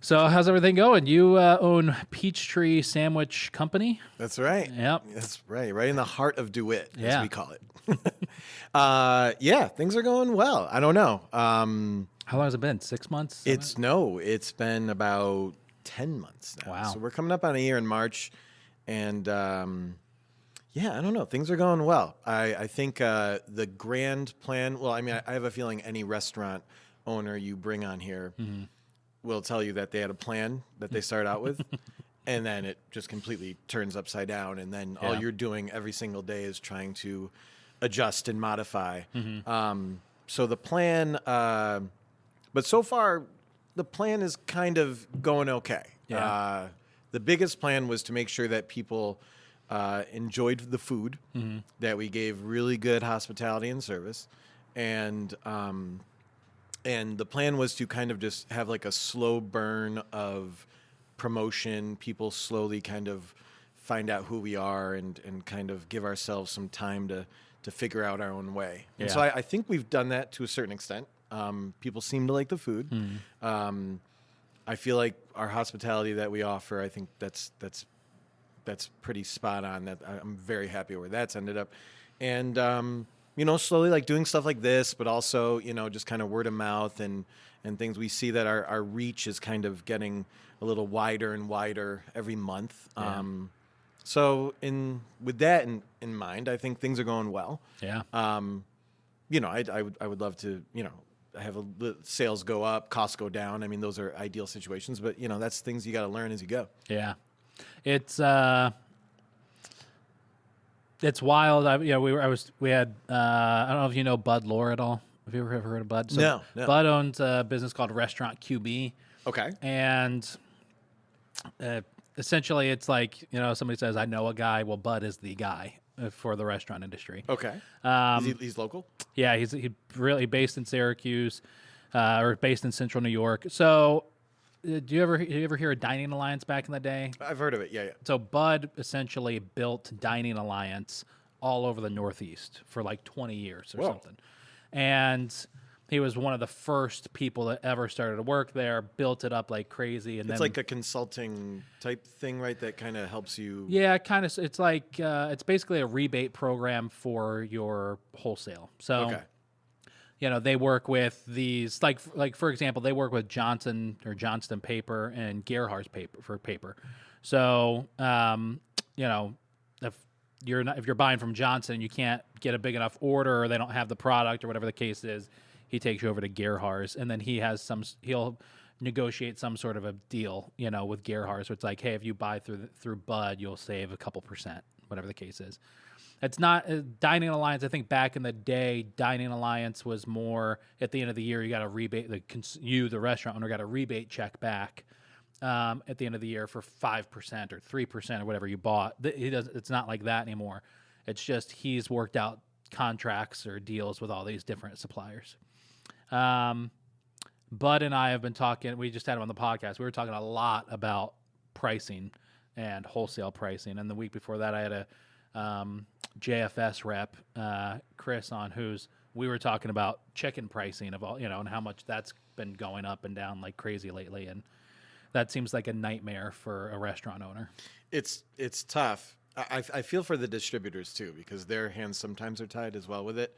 So how's everything going? You own Peachtree Sandwich Company? That's right. Yep. That's right. Right in the heart of DeWitt, as Yeah. we call it. Yeah, things are going well. I don't know. How long has it been? 6 months? 7? It's been about 10 months now. Wow. So we're coming up on a year in March, and yeah, I don't know. Things are going well. I think the grand plan. Well, I mean, I have a feeling any restaurant owner you bring on here will tell you that they had a plan that they start out with. And then it just completely turns upside down. And then all Yeah. you're doing every single day is trying to adjust and modify. So the plan, but so far, the plan is kind of going okay. Yeah. The biggest plan was to make sure that people enjoyed the food, that we gave really good hospitality and service. And the plan was to kind of just have like a slow burn of promotion, people slowly kind of find out who we are and kind of give ourselves some time to figure out our own way. And so Yeah. I think we've done that to a certain extent. People seem to like the food. I feel like our hospitality that we offer, I think that's pretty spot on. That I'm very happy where that's ended up. And slowly like doing stuff like this, but also, just kind of word of mouth and things. We see that our reach is kind of getting a little wider and wider every month. Yeah. So with that in mind, I think things are going well. Yeah. I would love to, have sales go up, costs go down. I mean, those are ideal situations, but that's things you got to learn as you go. Yeah. It's wild. We had I don't know if you know Bud Lore at all. Have you ever heard of Bud? No. Bud owns a business called Restaurant QB. Okay. And essentially, it's like, somebody says, I know a guy. Well, Bud is the guy for the restaurant industry. Okay. He's local? Yeah, he's really based in Syracuse or based in central New York. So did you ever hear of Dining Alliance back in the day? I've heard of it. Yeah. So Bud essentially built Dining Alliance all over the Northeast for like 20 years or something. And he was one of the first people that ever started to work there, built it up like crazy. And It's then, like a consulting type thing, right? That kind of helps you. yeah, kind of. It's like it's basically a rebate program for your wholesale. So, Okay. they work with these, like for example, they work with Johnston paper and Gerhard's paper. So, if you're buying from Johnson and you can't get a big enough order or they don't have the product or whatever the case is, he takes you over to Gerhard's, and then he'll negotiate some sort of a deal, with Gerhard's. So it's like, hey, if you buy through Bud, you'll save a couple percent, whatever the case is. It's not Dining Alliance. I think back in the day, Dining Alliance was more at the end of the year. You got a rebate. The restaurant owner, got a rebate check back at the end of the year for 5% or 3% or whatever you bought. It's not like that anymore. It's just he's worked out contracts or deals with all these different suppliers. Bud and I have been talking. We just had him on the podcast. We were talking a lot about pricing and wholesale pricing. And the week before that, I had a JFS rep, Chris, on we were talking about chicken pricing of all, and how much that's been going up and down like crazy lately. And that seems like a nightmare for a restaurant owner. It's tough. I feel for the distributors too, because their hands sometimes are tied as well with it.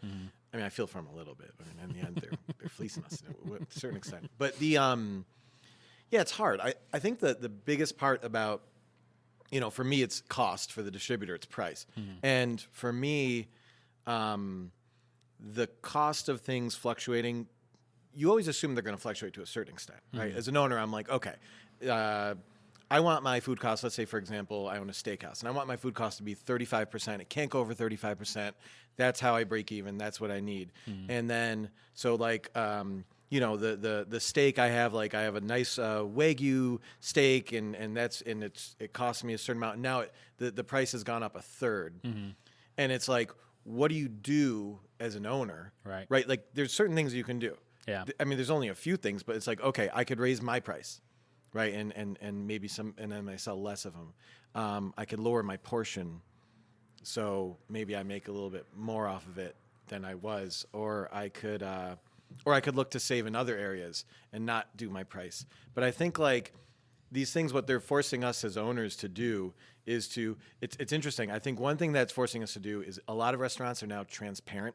I mean, I feel for them a little bit. I mean, in the end, they're fleecing us to a certain extent. But yeah, it's hard. I think that the biggest part about, for me, it's cost. For the distributor, it's price. And for me, the cost of things fluctuating, you always assume they're going to fluctuate to a certain extent, right? As an owner, I'm like, okay, I want my food cost. Let's say, for example, I own a steakhouse, and I want my food cost to be 35%. It can't go over 35%. That's how I break even. That's what I need. And then, so like, the steak I have a nice Wagyu steak, and it costs me a certain amount. Now the price has gone up a third, and it's like, what do you do as an owner? Right. Like, there's certain things you can do. Yeah. I mean, there's only a few things, but it's like, okay, I could raise my price. Right, and maybe some, and then I sell less of them. I could lower my portion, so maybe I make a little bit more off of it than I was, or I could or I could look to save in other areas and not do my price. But I think like these things, what they're forcing us as owners to do is to, it's interesting. I think one thing that's forcing us to do is a lot of restaurants are now transparent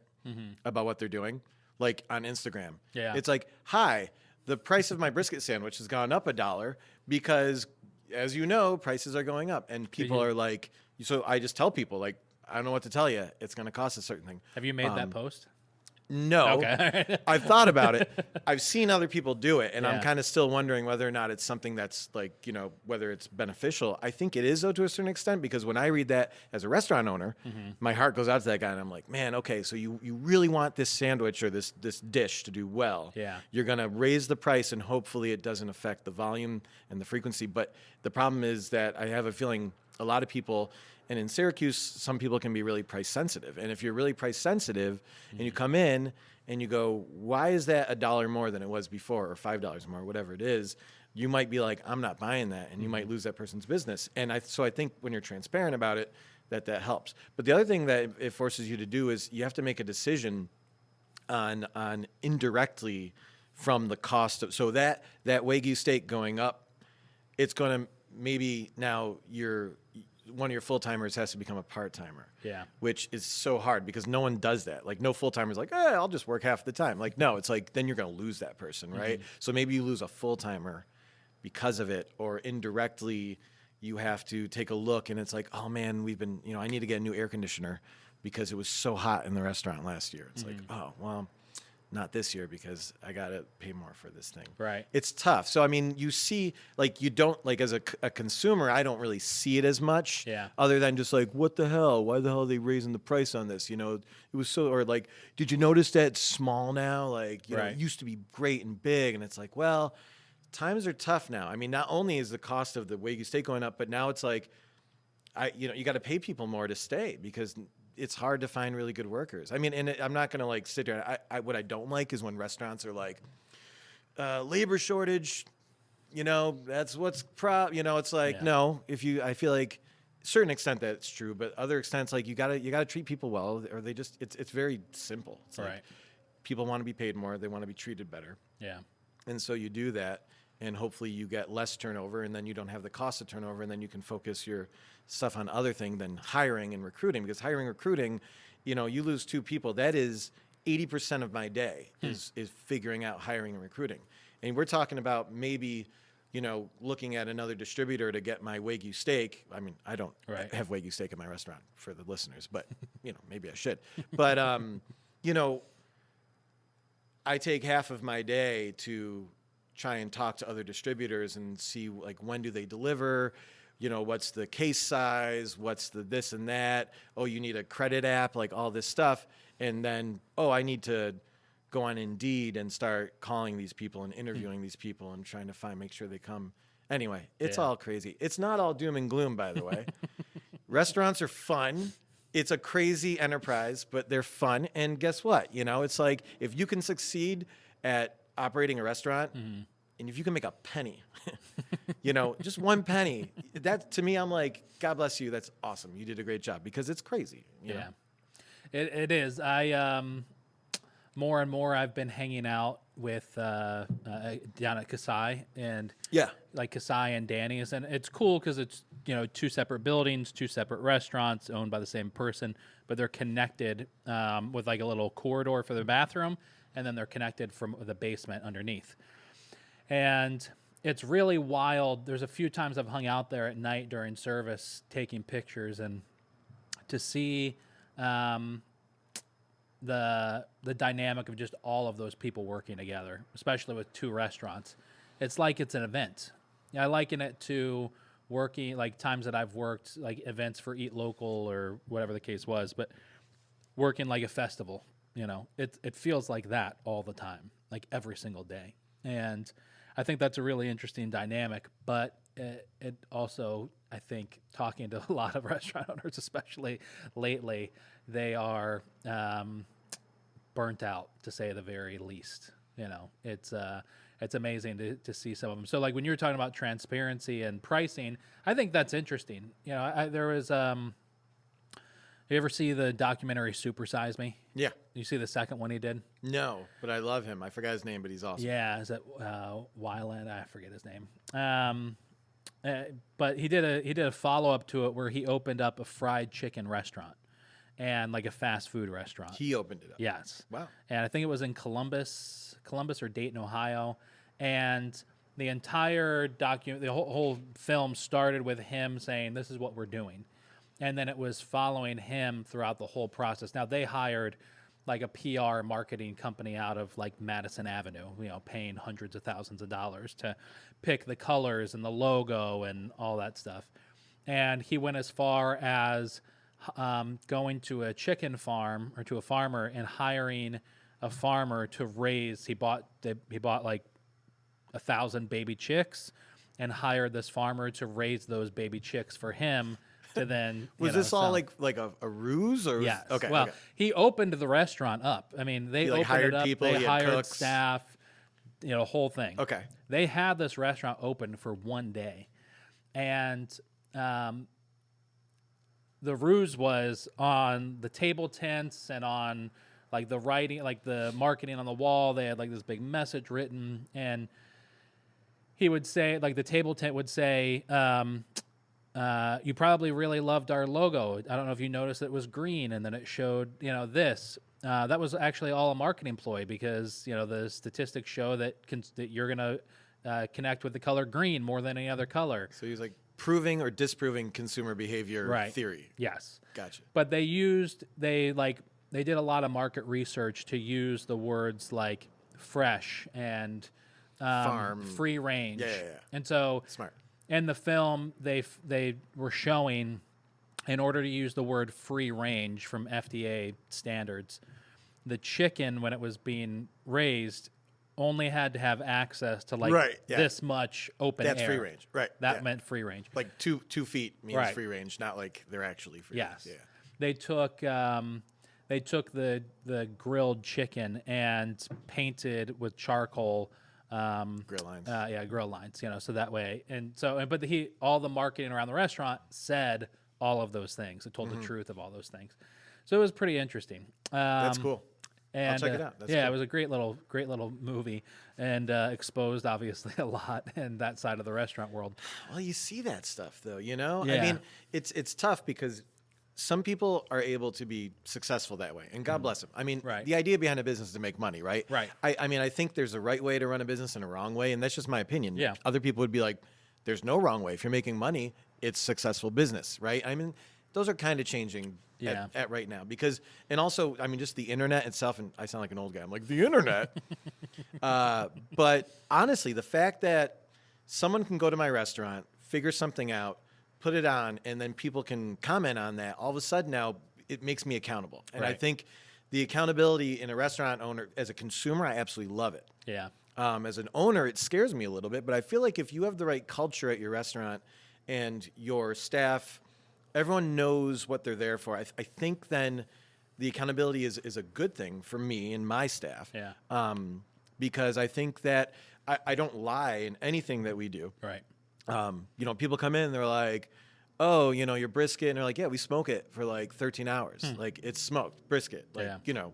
about what they're doing, like on Instagram. Yeah. It's like, hi, the price of my brisket sandwich has gone up $1 because, as you know, prices are going up. And people are like, so I just tell people, like, I don't know what to tell you. It's going to cost a certain thing. Have you made that post? No. Okay. I've thought about it. I've seen other people do it, and I'm Yeah. kind of still wondering whether or not it's something that's like, whether it's beneficial. I think it is, though, to a certain extent, because when I read that as a restaurant owner, my heart goes out to that guy, and I'm like, man, okay, so you really want this sandwich or this dish to do well. Yeah. You're going to raise the price, and hopefully it doesn't affect the volume and the frequency. But the problem is that I have a feeling a lot of people, and in Syracuse, some people can be really price sensitive. And if you're really price sensitive and you come in and you go, why is that $1 more than it was before, or $5 more, whatever it is, you might be like, I'm not buying that, and you might lose that person's business. And so I think when you're transparent about it, that helps. But the other thing that it forces you to do is you have to make a decision on indirectly from the cost of, so that Wagyu steak going up, it's going to maybe now one of your full-timers has to become a part-timer. Yeah. Which is so hard because no one does that. Like, no full-timer's like, I'll just work half the time. Like, no, it's like, then you're going to lose that person, right? So maybe you lose a full-timer because of it, or indirectly you have to take a look and it's like, oh man, we've been, I need to get a new air conditioner because it was so hot in the restaurant last year. It's like, oh, well, not this year because I got to pay more for this thing. Right. It's tough. So, I mean, you see, like, you don't, like, as a consumer, I don't really see it as much. Yeah. Other than just like, what the hell? Why the hell are they raising the price on this? It was so, or like, did you notice that it's small now? Like, you know, it used to be great and big. And it's like, well, times are tough now. I mean, not only is the cost of the Wagyu steak going up, but now it's like, you got to pay people more to stay because it's hard to find really good workers. I mean, and I'm not going to like sit there. What I don't like is when restaurants are like, labor shortage, that's what's it's like, no, I feel like a certain extent that's true, but other extents, like you gotta treat people well, or they just, it's very simple. It's like people want to be paid more. They want to be treated better. Yeah. And so you do that, and hopefully you get less turnover, and then you don't have the cost of turnover, and then you can focus your stuff on other things than hiring and recruiting. Because hiring, recruiting, you lose 2 people. That is 80% of my day is figuring out hiring and recruiting. And we're talking about maybe, looking at another distributor to get my Wagyu steak. I mean, I don't have Wagyu steak in my restaurant for the listeners, but, maybe I should. But, I take half of my day to try and talk to other distributors and see, like, when do they deliver, what's the case size, what's the this and that, oh, you need a credit app, like all this stuff. And then, I need to go on Indeed and start calling these people and interviewing these people and trying to make sure they come. Anyway, it's all crazy. It's not all doom and gloom, by the way. Restaurants are fun. It's a crazy enterprise, but they're fun. And guess what? It's like, if you can succeed at operating a restaurant, and if you can make a penny, just 1 penny, that, to me, I'm like, God bless you. That's awesome. You did a great job, because it's crazy. You know? It is. I more and more I've been hanging out with down at Kasai, and like Kasai and Danny's, and it's cool because it's 2 separate buildings, 2 separate restaurants owned by the same person, but they're connected with like a little corridor for the bathroom, and then they're connected from the basement underneath. And it's really wild. There's a few times I've hung out there at night during service taking pictures, and to see the dynamic of just all of those people working together, especially with 2 restaurants. It's like it's an event. I liken it to working, like times that I've worked like events for Eat Local or whatever the case was, but working like a festival, it feels like that all the time, like every single day. And I think that's a really interesting dynamic, but it also, I think, talking to a lot of restaurant owners, especially lately, they are burnt out, to say the very least. It's amazing to see some of them. So, like, when you're talking about transparency and pricing, I think that's interesting. There was You ever see the documentary Super Size Me? Yeah. You see the second one he did? No, but I love him. I forgot his name, but he's awesome. Yeah, is that Wyland? I forget his name. But he did a follow up to it where he opened up a fried chicken restaurant and like a fast food restaurant. He opened it up. Yes. Wow. And I think it was in Columbus or Dayton, Ohio, and the entire the whole film started with him saying, "This is what we're doing," and then it was following him throughout the whole process. Now they hired like a PR marketing company out of like Madison Avenue, paying hundreds of thousands of dollars to pick the colors and the logo and all that stuff. And he went as far as going to a chicken farm or to a farmer and hiring a farmer to raise. He bought like 1,000 baby chicks and hired this farmer to raise those baby chicks for him. To then was this all like a ruse or yes? Okay. Well, okay. he opened the restaurant up. I mean, they opened hired it up. people, They he had hired cooks. staff. Whole thing. Okay. They had this restaurant open for one day, and the ruse was on the table tents and on like the writing, like the marketing on the wall. They had like this big message written, and he would say, like the table tent would say, you probably really loved our logo. I don't know if you noticed it was green, and then it showed, this. That was actually all a marketing ploy because, the statistics show that you're going to connect with the color green more than any other color. So he's like proving or disproving consumer behavior theory. Yes. Gotcha. But they did a lot of market research to use the words like fresh and Farm. free range. Yeah. And so Smart. in the film, they were showing, in order to use the word free range from FDA standards, the chicken, when it was being raised, only had to have access to this much open That's air. free range. Right. That meant free range. Like 2 feet means Right. free range, not like they're actually free Yes. range. Yeah. They took the grilled chicken and painted with charcoal Grill lines. grill lines, so that way. But all the marketing around the restaurant said all of those things. It told the truth of all those things. So it was pretty interesting. That's cool. And, I'll check it out. That's it cool. was a great little movie, and exposed obviously a lot in that side of the restaurant world. Well, you see that stuff though, I Yeah. mean, it's tough because some people are able to be successful that way, and God bless them. I mean, Right. the idea behind a business is to make money, right? Right. I mean, I think there's a right way to run a business and a wrong way, and that's just my opinion. Yeah. Other people would be like, there's no wrong way. If you're making money, it's successful business, right? I mean, those are kind of changing Yeah. at right now because, and also, I mean, just the internet itself, and I sound like an old guy. I'm like, the internet. But honestly, the fact that someone can go to my restaurant, figure something out, put it on, and then people can comment on that, all of a sudden now it makes me accountable. And I Right. think the accountability in a restaurant owner, as a consumer, I absolutely love it. Yeah. As an owner, it scares me a little bit, but I feel like if you have the right culture at your restaurant and your staff, everyone knows what they're there for, I think then the accountability is a good thing for me and my staff. Yeah. Because I think that I don't lie in anything that we do. Right. People come in, they're like, oh, your brisket, and they're like, yeah, we smoke it for like 13 hours. Like, it's smoked brisket. Like, Yeah.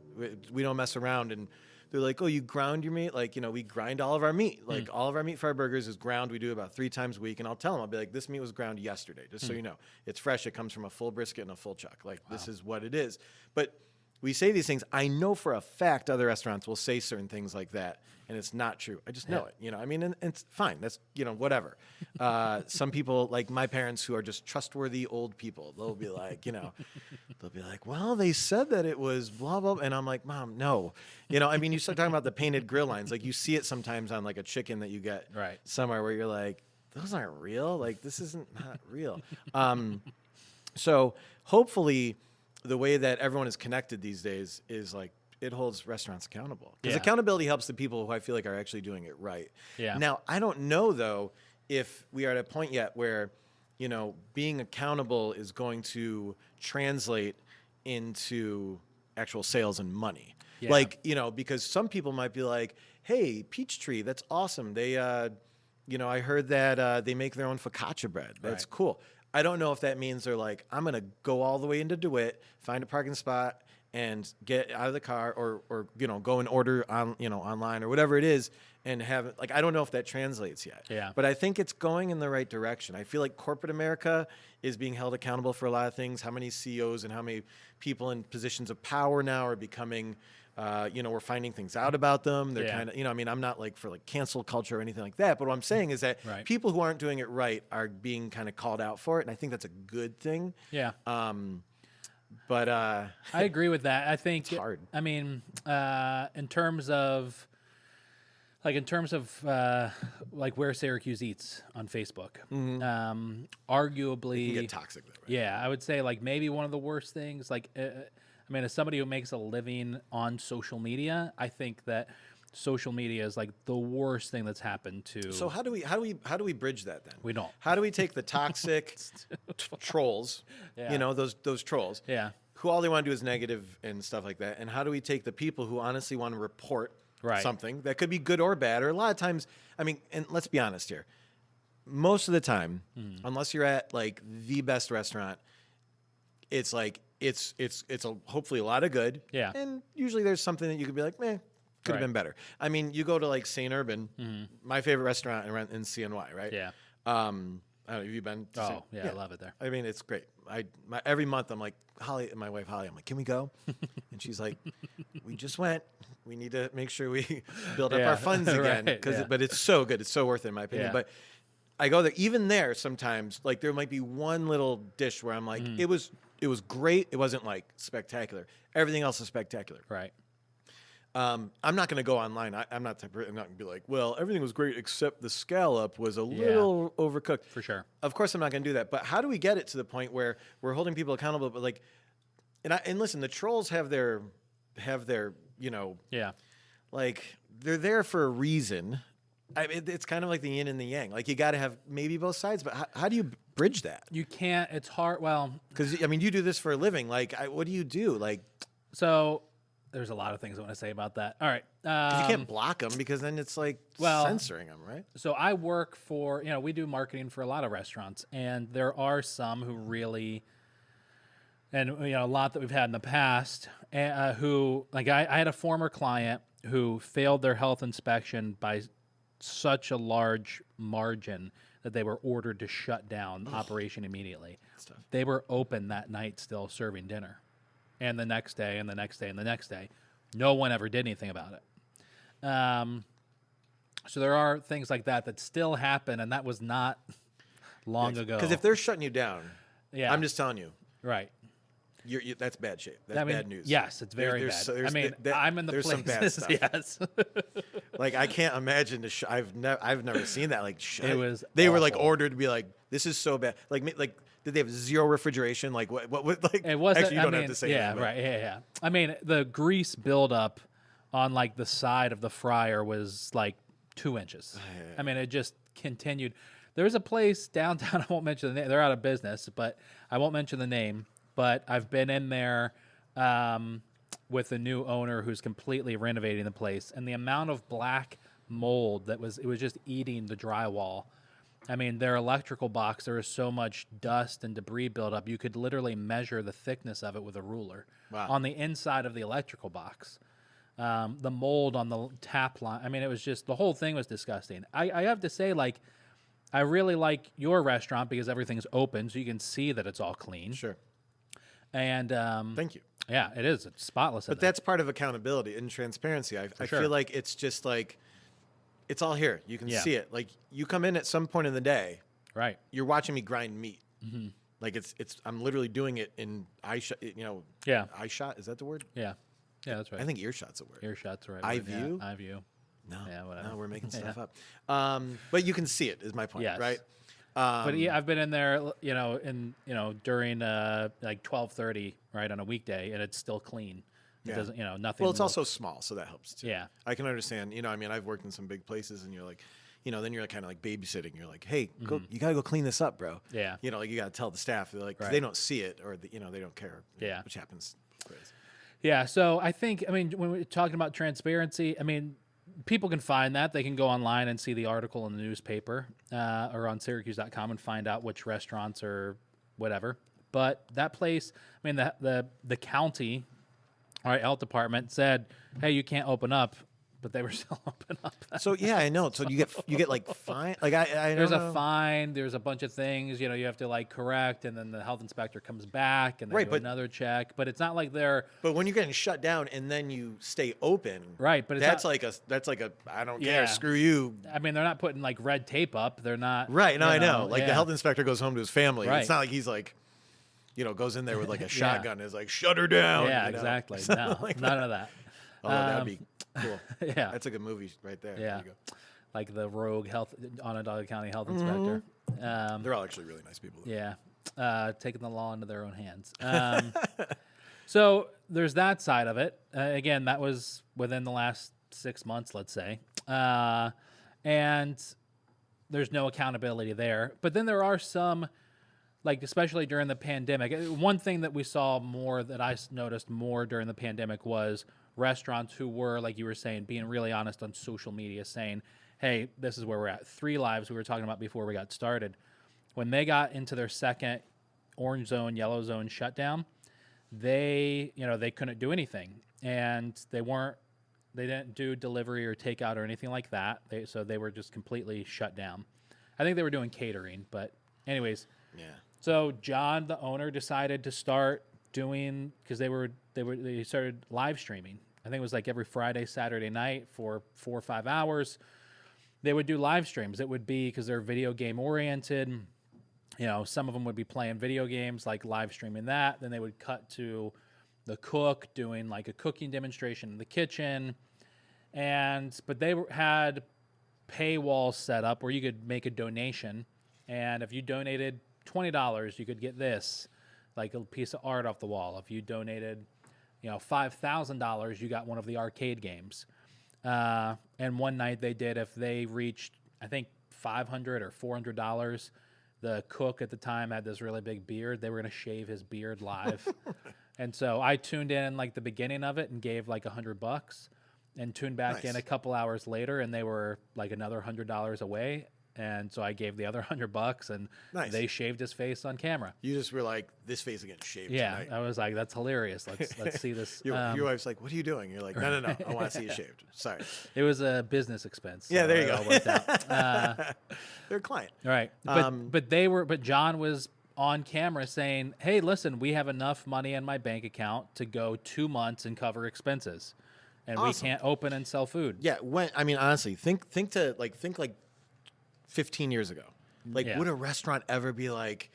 we don't mess around. And they're like, oh, you ground your meat? Like, we grind all of our meat. Like, all of our meat for our burgers is ground. We do about 3 times a week. And I'll tell them, I'll be like, this meat was ground yesterday, just so you know. It's fresh. It comes from a full brisket and a full chuck. Like, this is what it is. But we say these things. I know for a fact other restaurants will say certain things like that, and it's not true. I just know it. I mean, and it's fine. That's, whatever. Some people, like my parents, who are just trustworthy old people, they'll be like, they'll be like, well, they said that it was blah, blah. And I'm like, Mom, no. I mean, you start talking about the painted grill lines. Like, you see it sometimes on like a chicken that you get Right. somewhere where you're like, those aren't real. Like, this isn't not real. So hopefully the way that everyone is connected these days is like, it holds restaurants accountable. Because Yeah. accountability helps the people who I feel like are actually doing it right. Yeah. Now, I don't know, though, if we are at a point yet where, being accountable is going to translate into actual sales and money. Yeah. Like, because some people might be like, hey, Peachtree, that's awesome. They, I heard that they make their own focaccia bread. That's Right. cool. I don't know if that means they're like, I'm going to go all the way into DeWitt, find a parking spot, and get out of the car, or go and order on online or whatever it is, and have it. Like, I don't know if that translates yet. Yeah. But I think it's going in the right direction. I feel like corporate America is being held accountable for a lot of things. How many CEOs and how many people in positions of power now are becoming, we're finding things out about them. They're kind of, I'm not like for like cancel culture or anything like that. But what I'm saying is that people who aren't doing it right are being kind of called out for it. And I think that's a good thing. Yeah. But I agree with that. I think it's hard. I mean, in terms of like where Syracuse eats on Facebook, arguably it can get toxic there, right? Yeah, I would say like maybe one of the worst things. Like, I mean, as somebody who makes a living on social media, I think that social media is like the worst thing that's happened to. So how do we bridge that then? We don't. How do we take the toxic trolls, those trolls, who all they want to do is negative and stuff like that, and how do we take the people who honestly want to report something that could be good or bad, or a lot of times, I mean, and let's be honest here, most of the time, unless you're at like the best restaurant, it's like it's hopefully a lot of good, and usually there's something that you could be like, meh. Could have been better. I mean, you go to like St. Urban, my favorite restaurant in CNY, right? Yeah. I don't know, have you been? To I love it there. I mean, it's great. Every month I'm like, Holly, my wife Holly, I'm like, can we go? And she's like, we just went. We need to make sure we build up our funds again, but it's so good. It's so worth it in my opinion. Yeah. But I go there. Even there, sometimes like there might be one little dish where I'm like, it was great. It wasn't like spectacular. Everything else is spectacular. Right. I'm not going to go online. I'm not going to be like, well, everything was great except the scallop was a little overcooked. For sure. Of course, I'm not going to do that. But how do we get it to the point where we're holding people accountable? But like, and listen, the trolls have their, like they're there for a reason. It's kind of like the yin and the yang. Like you got to have maybe both sides. But how do you bridge that? You can't. It's hard. Well, because I mean, you do this for a living. Like, what do you do? Like, so. There's a lot of things I want to say about that. All right. You can't block them because then it's like censoring them, right? So I work for, we do marketing for a lot of restaurants, and there are some who really, and a lot that we've had in the past, who, like I had a former client who failed their health inspection by such a large margin that they were ordered to shut down the operation immediately. They were open that night still serving dinner. And the next day, and the next day, and the next day. No one ever did anything about it. So there are things like that still happen, and that was not long ago. Because if they're shutting you down, I'm just telling you. Right. That's bad shape. That's bad news. Yes, it's very bad. I'm in the there's some bad stuff. Yes. Like I can't imagine I've never seen that. Like it was. They awful. Were like ordered to be like, this is so bad. Like did they have zero refrigeration? Like what like it wasn't. Actually, you don't have to say. Yeah. That, right. Yeah. I mean, the grease buildup on like the side of the fryer was like 2 inches. I mean, it just continued. There's a place downtown. I won't mention the name. They're out of business, but I won't mention the name. But I've been in there with the new owner who's completely renovating the place, and the amount of black mold it was just eating the drywall. I mean, their electrical box, there was so much dust and debris buildup, you could literally measure the thickness of it with a ruler. Wow. On the inside of the electrical box. The mold on the tap line. I mean, it was just, the whole thing was disgusting. I have to say, like, I really like your restaurant because everything's open, so you can see that it's all clean. Sure. And thank you. Yeah, it is. It's spotless. But that's part of accountability and transparency. I feel like it's just like it's all here. You can see it. Like you come in at some point in the day. Right. You're watching me grind meat. Mm-hmm. Like it's. I'm literally doing it in eye shot. Yeah. Eye shot. Is that the word? Yeah. Yeah, that's right. I think earshot's a word. Earshot's right. Eye view. Yeah, eye view. No. Yeah. Whatever. No, we're making stuff up. But you can see it. Is my point. Yes. Right. But yeah, I've been in there, during like 12:30, right, on a weekday, and it's still clean. It doesn't, nothing. Well, it's also small, so that helps too. Yeah, I can understand. I mean, I've worked in some big places, and you're like, then you're like kind of like babysitting. You're like, hey, go, you gotta go clean this up, bro. Yeah. Like you gotta tell the staff. They're like, they don't see it, or they don't care. Yeah. Which happens. Yeah. So I think, when we're talking about transparency, people can find that. They can go online and see the article in the newspaper or on Syracuse.com and find out which restaurants are whatever. But that place, I mean, the county, all right, health department said, hey, you can't open up, but they were still open up. So yeah, I know. So you get like fine. Like I There's don't a know. fine. There's a bunch of things, you have to like correct, and then the health inspector comes back and they do another check. But it's not like they're But when you're getting shut down and then you stay open, right. But it's that's not, like a I don't Yeah. care, screw you. I mean, they're not putting like red tape up. They're not Right? No, I know. Like the yeah. health inspector goes home to his family. Right. It's not like he's like, goes in there with like a shotgun and is like, shut her down. Yeah, exactly. No, like none of that. Oh, that'd be cool. Yeah, That's a good movie right there. yeah. There you go. Like the rogue Onondaga County health inspector. They're all actually really nice people. Yeah, taking the law into their own hands. So there's that side of it. Again, that was within the last 6 months, let's say, and there's no accountability there. But then there are some, like especially during the pandemic. One thing that we saw more, that I noticed more during the pandemic, was restaurants who were, like you were saying, being really honest on social media, saying, hey, this is where we're at. 3 Lives we were talking about before we got started. When they got into their second orange zone, yellow zone shutdown, they couldn't do anything. And they didn't do delivery or takeout or anything like that. So they were just completely shut down. I think they were doing catering, but anyways. Yeah. So John, the owner, decided to start doing, because they started live streaming. I think it was like every Friday, Saturday night for 4 or 5 hours. They would do live streams. It would be, because they're video game oriented, some of them would be playing video games, like live streaming that. Then they would cut to the cook doing like a cooking demonstration in the kitchen. But they had paywalls set up where you could make a donation. And if you donated $20, you could get this, like a piece of art off the wall. If you donated, $5,000, you got one of the arcade games. And one night they did, if they reached, I think, $500 or $400, the cook at the time had this really big beard. They were going to shave his beard live. And so I tuned in like the beginning of it and gave like $100, and tuned back in a couple hours later, and they were like another $100 away. And so I gave the other $100, and they shaved his face on camera. You just were like, this face is getting shaved Yeah, tonight. I was like, that's hilarious. Let's see this. Your wife's like, what are you doing? You're like, no, I want to see you shaved. Sorry. It was a business expense. Yeah, there you it go. all worked out. They're a client. Right. But John was on camera saying, hey, listen, we have enough money in my bank account to go 2 months and cover expenses. And we can't open and sell food. Yeah. Honestly, think 15 years ago. Would a restaurant ever be like,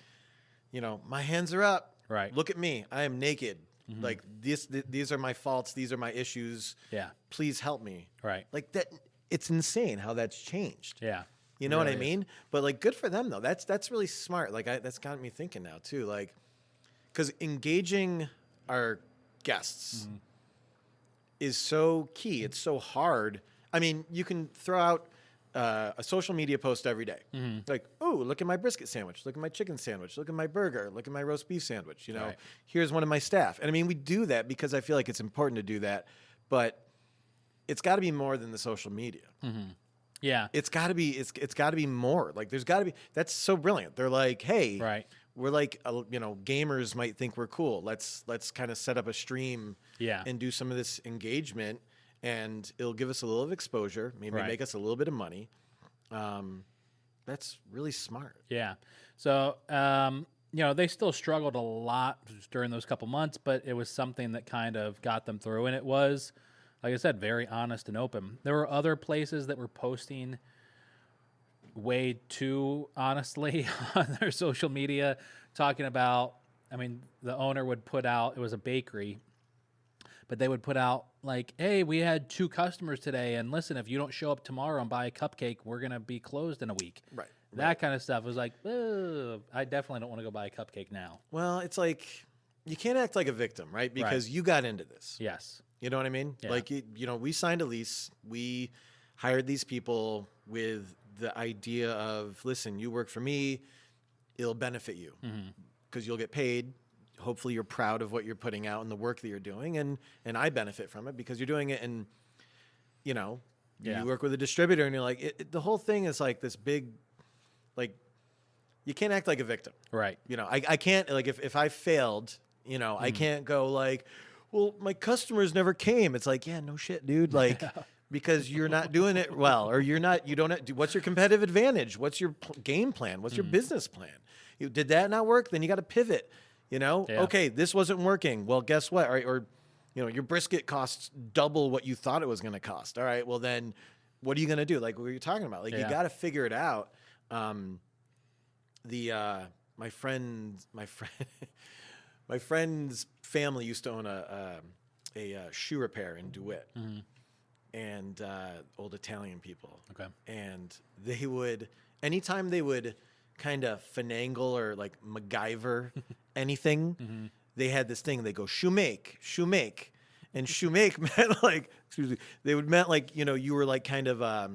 my hands are up. Right. Look at me. I am naked. Mm-hmm. Like these are my faults. These are my issues. Yeah. Please help me. Right. Like that. It's insane how that's changed. Yeah. You know what I mean? But like, good for them though. That's really smart. Like that's got me thinking now too. Like, because engaging our guests is so key. It's so hard. I mean, you can throw out a social media post every day. Like, oh, look at my brisket sandwich. Look at my chicken sandwich. Look at my burger. Look at my roast beef sandwich. Here's one of my staff. And I mean, we do that because I feel like it's important to do that. But it's got to be more than the social media. Yeah. It's got to be. It's got to be more. Like, there's got to be. That's so brilliant. They're like, hey, we're like, gamers might think we're cool. Let's kind of set up a stream. And do some of this engagement. And it'll give us a little of exposure, maybe make us a little bit of money. That's really smart. Yeah. So, they still struggled a lot during those couple months, but it was something that kind of got them through. And it was, like I said, very honest and open. There were other places that were posting way too honestly on their social media, talking about, the owner would put out, it was a bakery, but they would put out like, hey, we had 2 customers today, and listen, if you don't show up tomorrow and buy a cupcake, we're going to be closed in a week. Right. That kind of stuff was like, I definitely don't want to go buy a cupcake now. Well, it's like, you can't act like a victim, right? Because you got into this. Yes. You know what I mean? Yeah. Like, we signed a lease. We hired these people with the idea of, listen, you work for me, it'll benefit you because you'll get paid. Hopefully you're proud of what you're putting out and the work that you're doing, and I benefit from it because you're doing it. And you work with a distributor, and you're like, the whole thing is like this big, like, you can't act like a victim. Right. You know, I can't, like, if I failed, you know, I can't go like, well, my customers never came. It's like, yeah, no shit, dude. Like, because you're not doing it well, or you don't, what's your competitive advantage? What's your game plan? What's your business plan? Did that not work? Then you got to pivot, you know? Yeah. Okay, this wasn't working. Well, guess what? Or, you know, your brisket costs double what you thought it was going to cost. All right, well then, what are you going to do? Like what were you talking about? Like you got to figure it out. My friend's family used to own a shoe repair in DeWitt, and old Italian people. Okay. And they would, anytime they would kind of finagle or like MacGyver anything, they had this thing. They go shoe make, and shoe make meant like, excuse me, they would meant like, you know, you were like kind of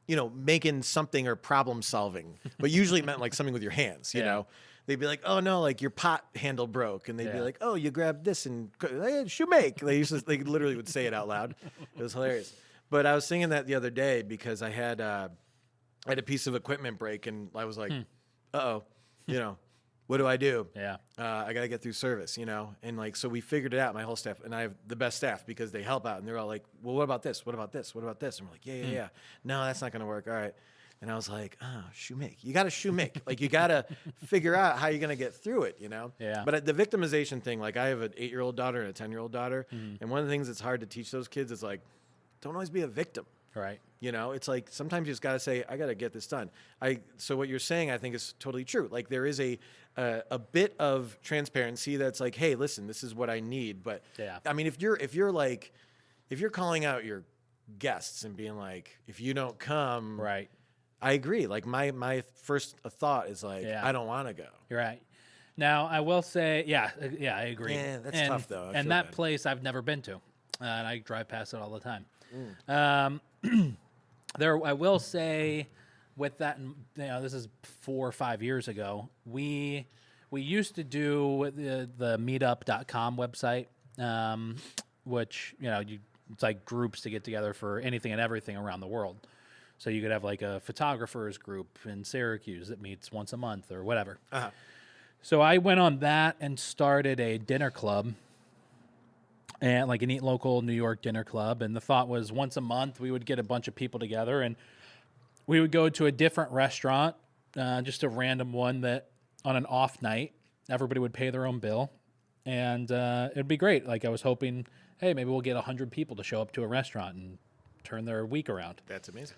you know, making something or problem solving, but usually it meant like something with your hands, you know. They'd be like, oh no, like your pot handle broke. And they'd be like, oh, you grabbed this and shoe make. They literally would say it out loud. It was hilarious. But I was singing that the other day because I had a piece of equipment break and I was like, uh-oh, you know, what do I do? Yeah. I got to get through service, you know? And like, so we figured it out, my whole staff, and I have the best staff because they help out and they're all like, well, what about this? What about this? What about this? And we're like, yeah. No, that's not going to work. All right. And I was like, oh, shoe make. You got to shoe make. Like, you got to figure out how you're going to get through it, you know? Yeah. But the victimization thing, like, I have an 8-year-old daughter and a 10-year-old daughter. And one of the things that's hard to teach those kids is, like, don't always be a victim. Right. You know, it's like sometimes you just got to say, I got to get this done. So what you're saying, I think, is totally true. Like, there is a bit of transparency that's like, hey, listen, this is what I need. But, I mean, if you're calling out your guests and being like, if you don't come. Right. I agree. Like my first thought is like, I don't want to go. You're right. Now I will say, I agree. Yeah, that's tough though. And that place I've never been to, and I drive past it all the time. I will say, with that, you know, this is 4 or 5 years ago. We used to do the meetup.com website, which, you know, it's like groups to get together for anything and everything around the world. So you could have like a photographers group in Syracuse that meets once a month or whatever. So I went on that and started a dinner club, and like an Eat Local New York dinner club. And the thought was once a month we would get a bunch of people together and we would go to a different restaurant, just a random one that on an off night, everybody would pay their own bill. And it'd be great. Like I was hoping, hey, maybe we'll get 100 people to show up to a restaurant and turn their week around. That's amazing.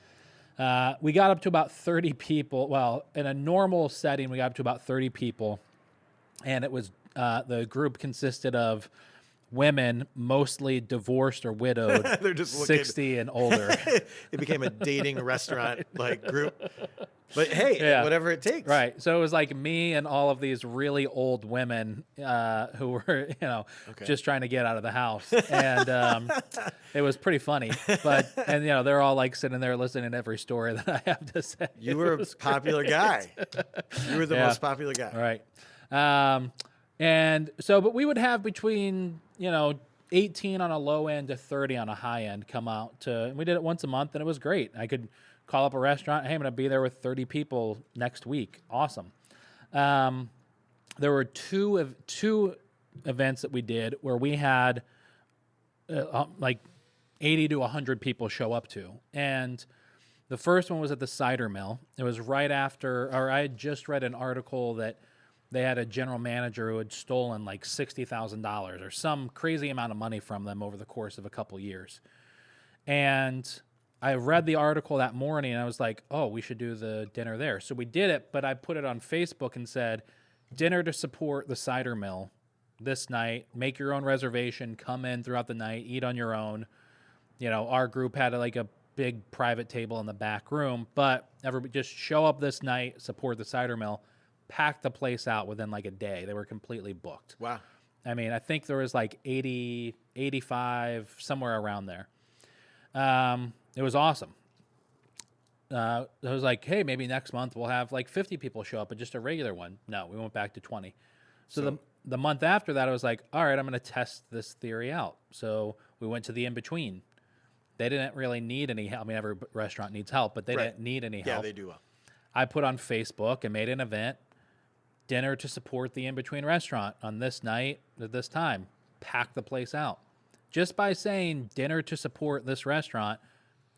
We got up to about 30 people. Well, in a normal setting, we got up to about 30 people. And it was the group consisted of women, mostly divorced or widowed, They're just 60 and older. It became a dating restaurant like group. But hey, whatever it takes. Right. So it was like me and all of these really old women who were, you know, just trying to get out of the house. And it was pretty funny. And, you know, they're all like sitting there listening to every story that I have to say. You were a popular guy. You were the most popular guy. Right. And so, but we would have between, you know, 18 on a low end to 30 on a high end come out to, we did it once a month and it was great. I could call up a restaurant. Hey, I'm going to be there with 30 people next week. Awesome. There were two events that we did where we had like 80 to 100 people show up to. And the first one was at the cider mill. It was right after, or I had just read an article that they had a general manager who had stolen like $60,000 or some crazy amount of money from them over the course of a couple years. And I read the article that morning and I was like, oh, we should do the dinner there. So we did it, but I put it on Facebook and said, dinner to support the cider mill this night. Make your own reservation. Come in throughout the night. Eat on your own. You know, our group had like a big private table in the back room, but everybody just show up this night, support the cider mill. Packed the place out within like a day. They were completely booked. Wow. I mean, I think there was like 80, 85, somewhere around there. It was awesome. I was like, hey, maybe next month we'll have like 50 people show up at just a regular one. No, we went back to 20. So the month after that, I was like, all right, I'm going to test this theory out. So we went to the in-between. They didn't really need any help. I mean, every restaurant needs help, but they didn't need any help. Yeah, they do well. I put on Facebook and made an event. dinner to support the in-between restaurant on this night at this time. Pack the place out. Just by saying dinner to support this restaurant,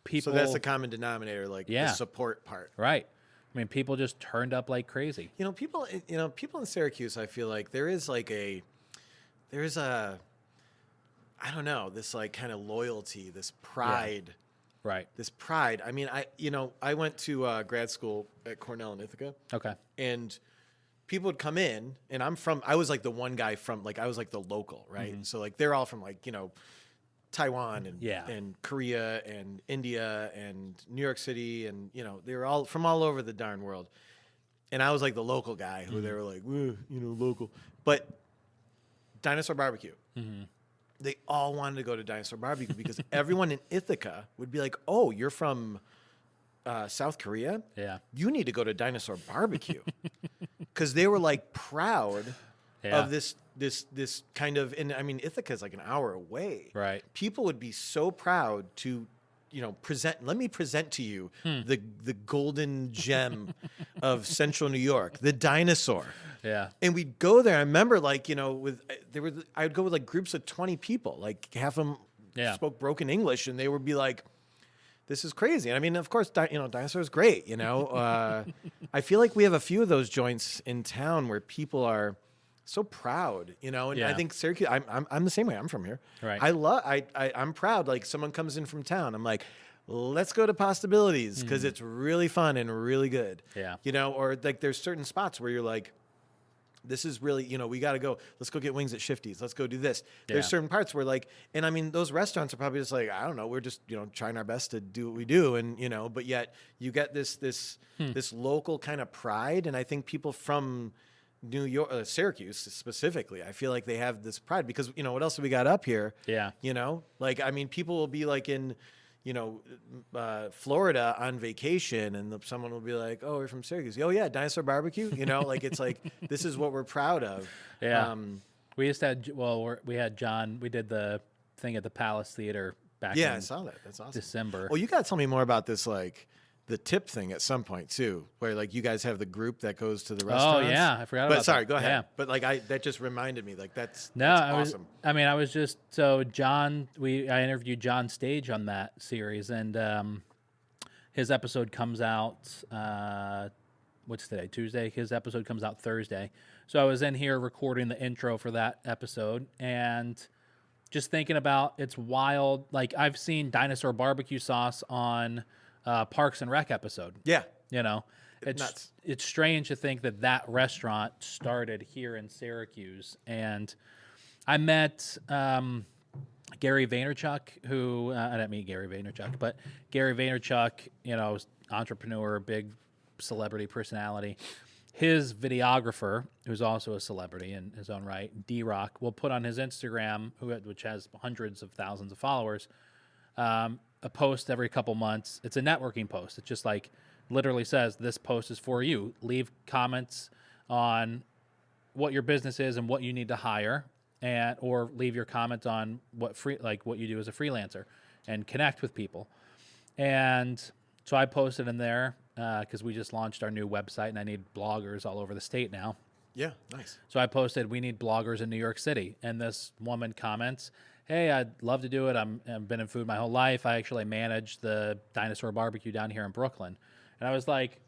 people... So that's the common denominator, like the support part. Right. I mean, people just turned up like crazy. People in Syracuse, I feel like there is a, I don't know, this like kind of loyalty, this pride. Yeah. Right. This pride. I mean, I went to grad school at Cornell in Ithaca. Okay. And people would come in, and I was like the one guy from, like, I was like the local, right? Mm-hmm. So like they're all from like, Taiwan and Yeah. and Korea and India and New York City, and they were all from all over the darn world. And I was like the local guy who they were like, local. But Dinosaur BBQ. Mm-hmm. They all wanted to go to Dinosaur BBQ because everyone in Ithaca would be like, "Oh, you're from South Korea? Yeah. You need to go to Dinosaur BBQ." Because they were like proud of this kind of, and I mean, Ithaca is like an hour away. Right. People would be so proud to, let me present to you the golden gem of Central New York, the dinosaur. Yeah. And we'd go there. I remember, like, I would go with like groups of 20 people. Like half of them spoke broken English, and they would be like, "This is crazy." And I mean, of course, Dinosaur is great. I feel like we have a few of those joints in town where people are so proud. And I think Syracuse. I'm the same way. I'm from here. Right. I'm proud. Like someone comes in from town, I'm like, let's go to Possibilities because it's really fun and really good. Yeah. Or like there's certain spots where you're like, this is really, we got to go. Let's go get wings at Shifty's. Let's go do this. Yeah. There's certain parts where like, and I mean, those restaurants are probably just like, I don't know, we're just, trying our best to do what we do. And, but yet you get this local kind of pride. And I think people from New York, Syracuse specifically, I feel like they have this pride because, what else have we got up here? Yeah. Like, I mean, people will be like in, Florida on vacation, and someone will be like, "Oh, we're from Syracuse. Oh yeah, Dinosaur BBQ." Like it's like this is what we're proud of. Yeah. We used to have, we had John. We did the thing at the Palace Theater back. Yeah, in I saw that. That's awesome. December. Well, you got to tell me more about this, like the tip thing at some point too, where like you guys have the group that goes to the restaurants. Oh yeah, I forgot about that. But sorry, go ahead. Yeah. But like that just reminded me, like that's awesome. I was just so John. I interviewed John Stage on that series, and his episode comes out. What's today? Tuesday. His episode comes out Thursday. So I was in here recording the intro for that episode, and just thinking about it's wild. Like I've seen Dinosaur BBQ sauce on Parks and Rec episode. Yeah. It's nuts. It's strange to think that restaurant started here in Syracuse. And I met Gary Vaynerchuk, who I didn't meet Gary Vaynerchuk, but Gary Vaynerchuk, entrepreneur, big celebrity personality. His videographer, who's also a celebrity in his own right, D-Rock, will put on his Instagram, which has hundreds of thousands of followers, a post every couple months. It's a networking post. It's just like literally says, "This post is for you. Leave comments on what your business is and what you need to hire, or leave your comment on what you do as a freelancer, and connect with people." And so I posted in there because we just launched our new website, and I need bloggers all over the state now. Yeah, nice. So I posted, "We need bloggers in New York City," and this woman comments, "Hey, I'd love to do it. I've been in food my whole life. I actually manage the Dinosaur BBQ down here in Brooklyn." And I was like,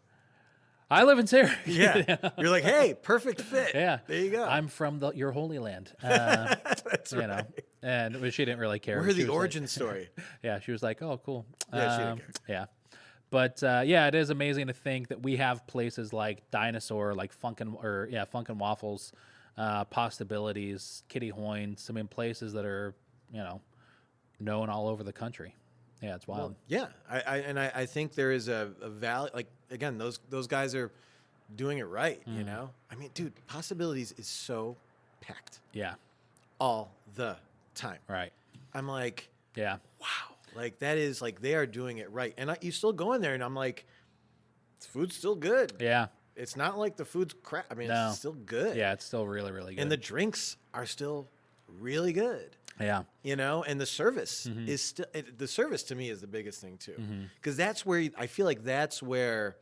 I live in Syracuse. Yeah. You're like, hey, perfect fit. Yeah. There you go. I'm from your Holy Land. That's right. And she didn't really care. We're She the was origin story. Yeah. She was like, "Oh, cool." Yeah, she didn't care. Yeah. But it is amazing to think that we have places like Dinosaur, like Funkin' Waffles, Possibilities, Kitty Hoynes. I mean, places that are, known all over the country. Yeah, it's wild. Well, yeah, I think there is a value. Like again, those guys are doing it right. I mean, dude, Possibilities is so packed. Yeah. All the time. Right. I'm like, yeah, wow, like that is like they are doing it right. And you still go in there, and I'm like, the food's still good. Yeah. It's not like the food's crap. I mean, No. it's still good. Yeah, it's still really, really good. And the drinks are still really good. Yeah. And the service is still, the service to me is the biggest thing too. Because that's where I feel like that's where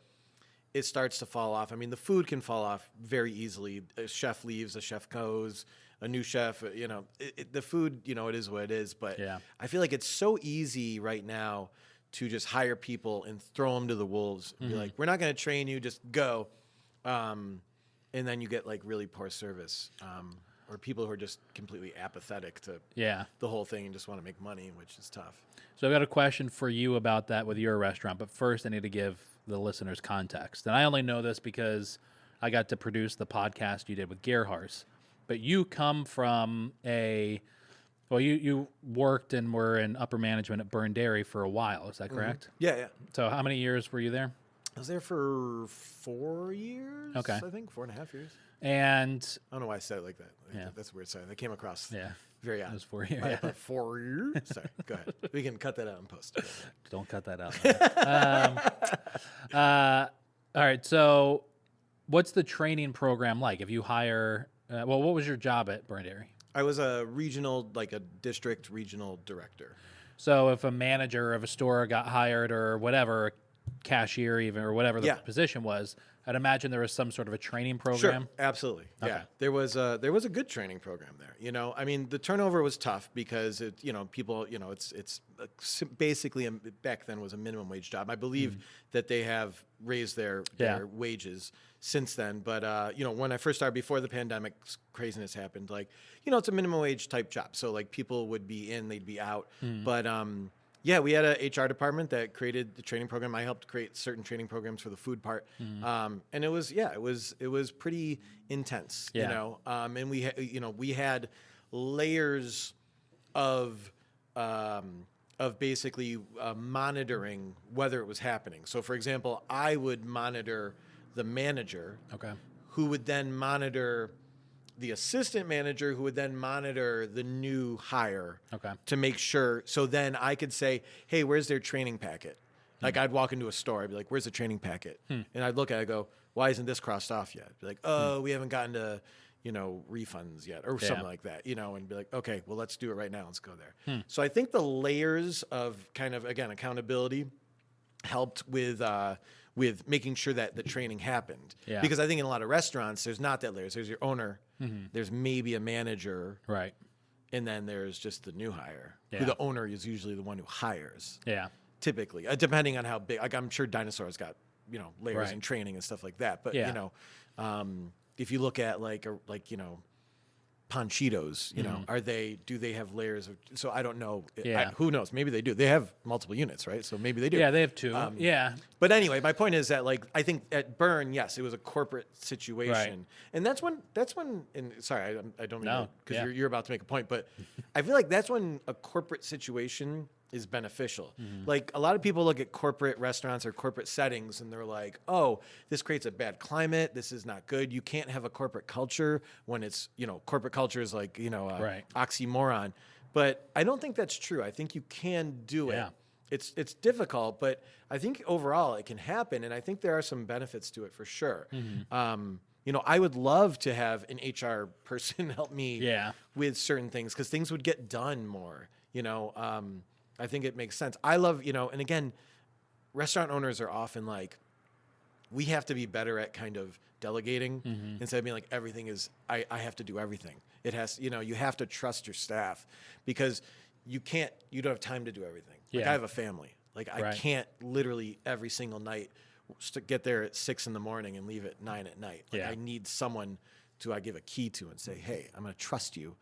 it starts to fall off. I mean, the food can fall off very easily. A chef leaves, a chef goes, a new chef, the food, it is what it is. But I feel like it's so easy right now to just hire people and throw them to the wolves and be like, we're not going to train you, just go. And then you get like really poor service. Or people who are just completely apathetic to the whole thing and just want to make money, which is tough. So I've got a question for you about that with your restaurant. But first, I need to give the listeners context. And I only know this because I got to produce the podcast you did with Gerhards. But you come from you worked and were in upper management at Burn Dairy for a while. Is that correct? Yeah. So how many years were you there? I was there for 4 years. Okay. I think 4.5 years. And I don't know why I said it like that. That's a weird sign. That came across very odd. It was 4 years. About 4 years. Sorry, go ahead. We can cut that out in post. Don't cut that out. All right. So what's the training program like? If you hire, what was your job at Burn Dairy? I was a district regional director. So if a manager of a store got hired or whatever, a cashier even, or whatever the position was, I'd imagine there was some sort of a training program. Sure, absolutely. Okay. Yeah, there was a good training program there. I mean, the turnover was tough because people, it's basically back then was a minimum wage job. I believe that they have raised their wages since then. But when I first started before the pandemic craziness happened, it's a minimum wage type job. So people would be in, they'd be out. But we had a HR department that created the training program. I helped create certain training programs for the food part, and it was pretty intense, and we had layers of basically monitoring whether it was happening. So, for example, I would monitor the manager, who would then monitor the assistant manager, who would then monitor the new hire to make sure. So then I could say, hey, where's their training packet? Like I'd walk into a store, I'd be like, where's the training packet? And I'd look at it, I go, why isn't this crossed off yet? Be like, oh, we haven't gotten to, refunds yet or something like that, and be like, okay, well, let's do it right now. Let's go there. So I think the layers of kind of, again, accountability helped with making sure that the training happened. Yeah. Because I think in a lot of restaurants, there's not that layers. There's your owner, there's maybe a manager, right, and then there's just the new hire. Who the owner is usually the one who hires. Yeah, typically, depending on how big. Like I'm sure Dinosaur's got layers and training and stuff like that. But if you look at Panchitos, do they have layers of? So I don't know. Who knows? Maybe they do. They have multiple units, right? So maybe they do. Yeah, they have two. But anyway, my point is that I think at Burn, yes, it was a corporate situation, and that's when. And sorry, I don't mean because you're about to make a point, but I feel like that's when a corporate situation is beneficial. Like a lot of people look at corporate restaurants or corporate settings and they're like, oh, this creates a bad climate. This is not good. You can't have a corporate culture when it's, corporate culture is like, oxymoron. But I don't think that's true. I think you can do it. Yeah. It's difficult, but I think overall it can happen. And I think there are some benefits to it for sure. I would love to have an HR person help me with certain things because things would get done more, I think it makes sense. I love, and again, restaurant owners are often like, we have to be better at kind of delegating instead of being like, everything is, I have to do everything. It has, you have to trust your staff because you don't have time to do everything. Like I have a family. Like I can't literally every single night get there at 6 a.m. and leave at 9 p.m. Like I need someone I give a key to and say, hey, I'm going to trust you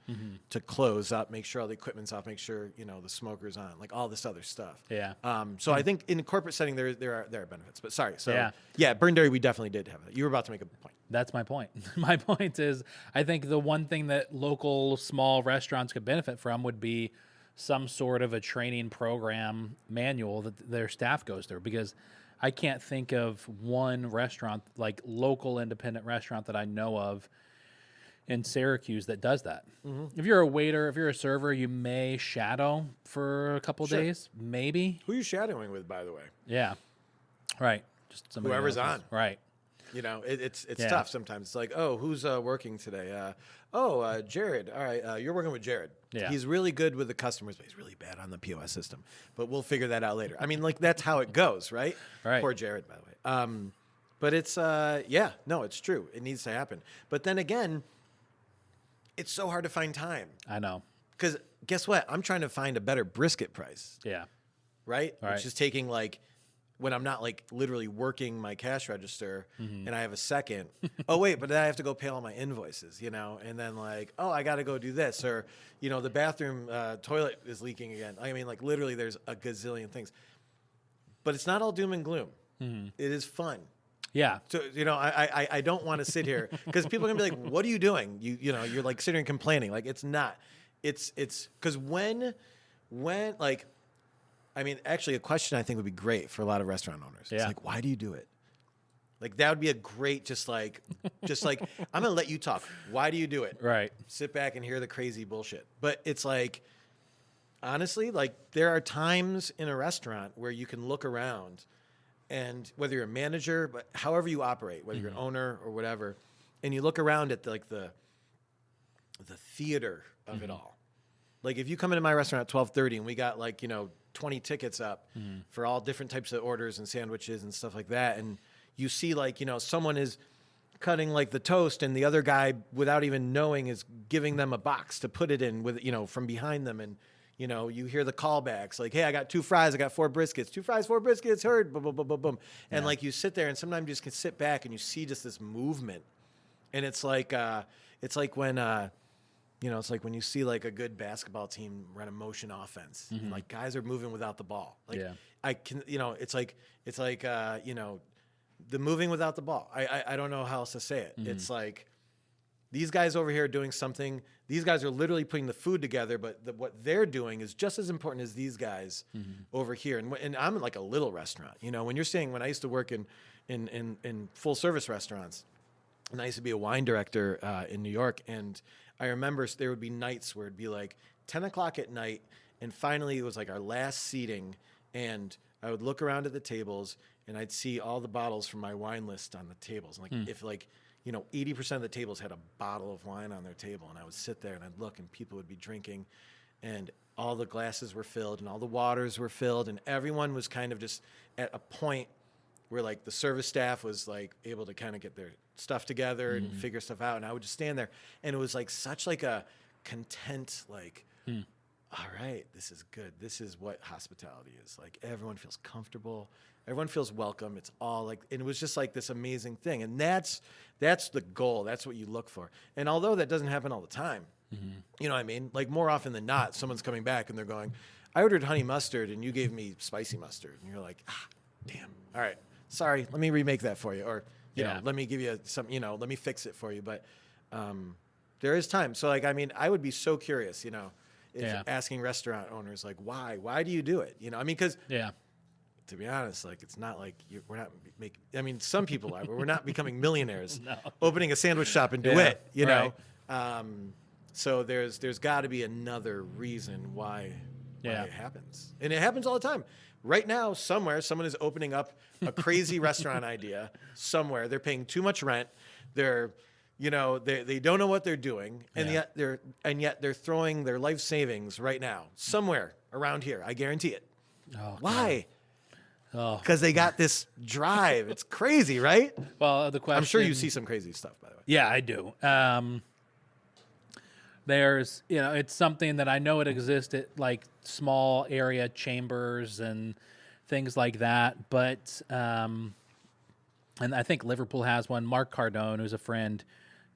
to close up, make sure all the equipment's off, make sure, the smoker's on, like all this other stuff. Yeah. So I think in a corporate setting, there are benefits, but sorry. So Burn Dairy, we definitely did have that. You were about to make a point. That's my point. My point is, I think the one thing that local small restaurants could benefit from would be some sort of a training program manual that their staff goes through, because I can't think of one restaurant, like local independent restaurant that I know of in Syracuse that does that. If you're a waiter, if you're a server, you may shadow for a couple days, maybe. Who are you shadowing with, by the way? Yeah, right. Just somebody whoever's else's. on. Right. It's tough sometimes. It's like, oh, who's working today? Jared. All right, you're working with Jared. Yeah. He's really good with the customers, but he's really bad on the POS system. But we'll figure that out later. I mean, that's how it goes, right? Right. Poor Jared, by the way. But it's yeah, no, it's true. It needs to happen. But then again, it's so hard to find time. I know. Because guess what? I'm trying to find a better brisket price. Yeah. Right? Right. Which is taking like, when I'm not like literally working my cash register and I have a second. Oh, wait, but then I have to go pay all my invoices, you know? And then like, oh, I got to go do this. Or, you know, the bathroom toilet is leaking again. I mean, like literally there's a gazillion things. But it's not all doom and gloom. It is fun. Yeah. So, you know, I don't want to sit here because people are gonna be like, what are you doing? You know, you're like sitting and complaining. Like it's not. It's because when like, I mean, actually a question I think would be great for a lot of restaurant owners. Yeah. It's like, why do you do it? Like that would be a great, just like I'm gonna let you talk. Why do you do it? Right. Sit back and hear the crazy bullshit. But it's like, honestly, like there are times in a restaurant where you can look around. And whether you're a manager, but however you operate, whether you're an owner or whatever, and you look around at the theater of it all. Like if you come into my restaurant at 12:30 and we got like, you know, 20 tickets up for all different types of orders and sandwiches and stuff like that, and you see like, you know, someone is cutting like the toast and the other guy without even knowing is giving them a box to put it in with, you know, from behind them, and you know, you hear the callbacks like, hey, I got 2 fries, I got 4 briskets, 2 fries, 4 briskets, heard, boom, boom, boom, boom, boom. And like you sit there and sometimes you just can sit back and you see just this movement. And it's like when, you know, it's like when you see like a good basketball team run a motion offense, and like guys are moving without the ball. Like I can, you know, it's like, you know, the moving without the ball. I don't know how else to say it. It's like, these guys over here are doing something. These guys are literally putting the food together, but what they're doing is just as important as these guys over here. And I'm in like a little restaurant. You know, when you're saying, when I used to work in full service restaurants, and I used to be a wine director in New York, and I remember there would be nights where it'd be like 10 o'clock at night, and finally it was like our last seating, and I would look around at the tables, and I'd see all the bottles from my wine list on the tables. And like if like, you know, 80% of the tables had a bottle of wine on their table, and I would sit there and I'd look, and people would be drinking, and all the glasses were filled and all the waters were filled, and everyone was kind of just at a point where like the service staff was like able to kind of get their stuff together and figure stuff out. And I would just stand there, and it was like such like a content, like, all right, this is good. This is what hospitality is. Like everyone feels comfortable. Everyone feels welcome. It's all like, and it was just like this amazing thing. And that's the goal. That's what you look for. And although that doesn't happen all the time, you know what I mean? Like more often than not, someone's coming back and they're going, I ordered honey mustard and you gave me spicy mustard. And you're like, damn. All right. Sorry. Let me remake that for you. Or, you know, let me give you some, you know, let me fix it for you. But there is time. So like, I mean, I would be so curious, you know, if asking restaurant owners, like, why do you do it? You know, I mean, because to be honest, like, it's not like we're not making, I mean, some people are, but we're not becoming millionaires opening a sandwich shop in DeWitt, you know? So there's got to be another reason why it happens. And it happens all the time. Right now, somewhere, someone is opening up a crazy restaurant idea somewhere. They're paying too much rent. They're, you know, they don't know what they're doing, and yet they're throwing their life savings right now somewhere around here. I guarantee it. Oh, why? Oh, because they got this drive. It's crazy, right? Well, the question. I'm sure you see some crazy stuff, by the way. Yeah, I do. There's, you know, it's something that I know it exists at like small area chambers and things like that. But, and I think Liverpool has one. Mark Cardone, who's a friend,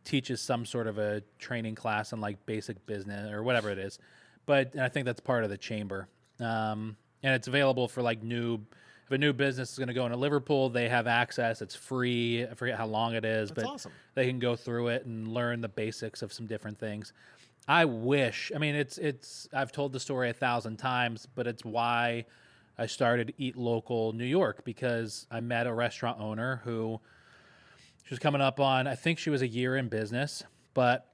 teaches some sort of a training class in like basic business or whatever it is. But I think that's part of the chamber. And it's available for like if a new business is going to go into Liverpool, they have access. It's free. I forget how long it is, That's but awesome. They can go through it and learn the basics of some different things. I wish, I mean, I've told the story 1,000 times, but it's why I started Eat Local New York, because I met a restaurant owner who she was coming up on, I think she was a year in business, but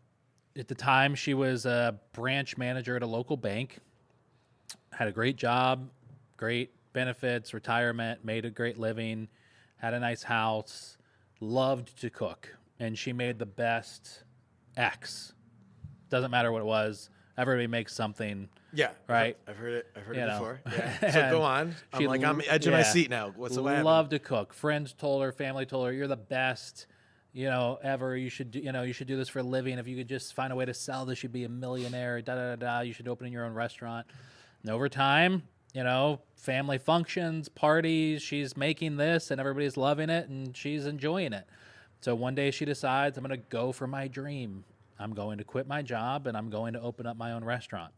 at the time she was a branch manager at a local bank, had a great job, great benefits, retirement, made a great living, had a nice house, loved to cook, and she made the best X. Doesn't matter what it was. Everybody makes something. Yeah. Right. I've heard it. I've heard You it know. before. Yeah. So go on. I'm She like, I'm l- edge of my yeah. seat now. What's the way? Love to cook. Friends told her, family told her, you're the best, ever. You should do, you should do this for a living. If you could just find a way to sell this, you'd be a millionaire. Da da da da. You should open your own restaurant. And over time, family functions, parties, she's making this, and everybody's loving it, and she's enjoying it. So one day she decides, I'm going to go for my dream. I'm going to quit my job, and I'm going to open up my own restaurant.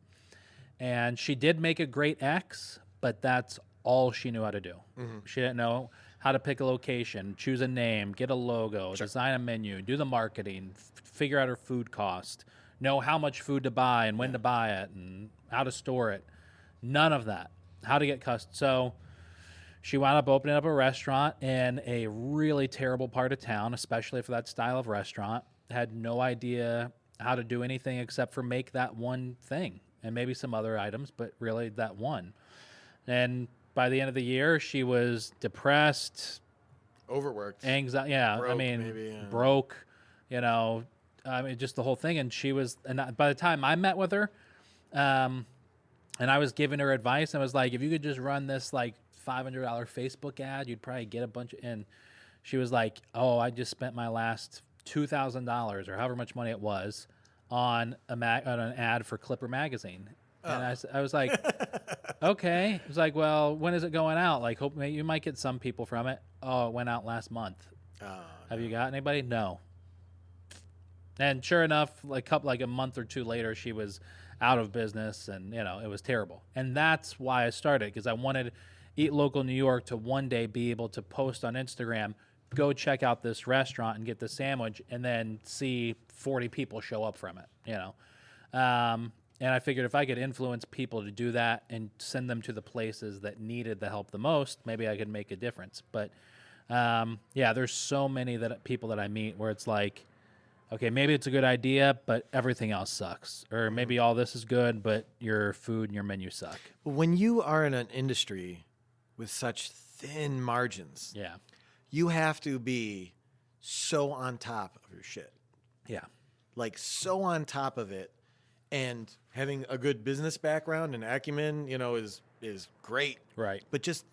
And she did make a great X, but that's all she knew how to do. Mm-hmm. She didn't know how to pick a location, choose a name, get a logo, design a menu, do the marketing, figure out her food cost, know how much food to buy and when to buy it and how to store it. None of that. How to get custom. So she wound up opening up a restaurant in a really terrible part of town, especially for that style of restaurant. Had no idea how to do anything except for make that one thing and maybe some other items, but really that one. And by the end of the year, she was depressed, Overworked. anxiety. Broke, broke. Just the whole thing. And she was. And by the time I met with her, and I was giving her advice, I was like, if you could just run this like $500 Facebook ad, you'd probably get a bunch. And she was like, oh, I just spent my last $2,000 or however much money it was on on an ad for Clipper magazine. And I was like, okay. It was like, well, when is it going out? Like, hope you might get some people from it. Oh, it went out last month. Have you got anybody? No. And sure enough, like a month or two later, she was out of business, and it was terrible. And that's why I started, because I wanted Eat Local New York to one day be able to post on Instagram, go check out this restaurant and get the sandwich, and then see 40 people show up from it. And I figured if I could influence people to do that and send them to the places that needed the help the most, maybe I could make a difference. But there's so many people that I meet where it's like, okay, maybe it's a good idea, but everything else sucks. Or maybe all this is good, but your food and your menu suck. When you are in an industry with such thin margins, you have to be so on top of your shit. Yeah. Like so on top of it. And having a good business background and acumen, is great. Right. But just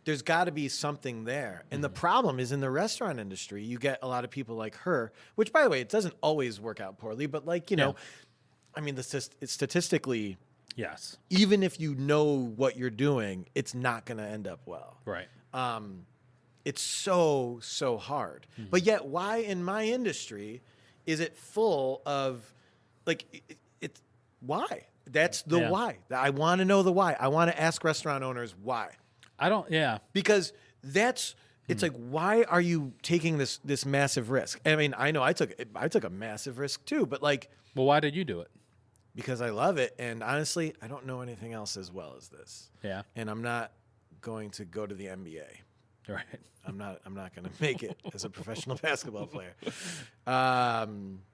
there's got to be something there. And the problem is in the restaurant industry, you get a lot of people like her, which, by the way, it doesn't always work out poorly. But statistically, yes, even if you know what you're doing, it's not going to end up well. Right. It's so hard. Mm-hmm. But yet, why in my industry is it full of it's why? That's the why. I want to know the why. I want to ask restaurant owners why. Because it's like, why are you taking this massive risk? I mean, I know I took a massive risk too, but well, why did you do it? Because I love it, and honestly, I don't know anything else as well as this. Yeah. And I'm not going to go to the NBA. Right. I'm not going to make it as a professional basketball player.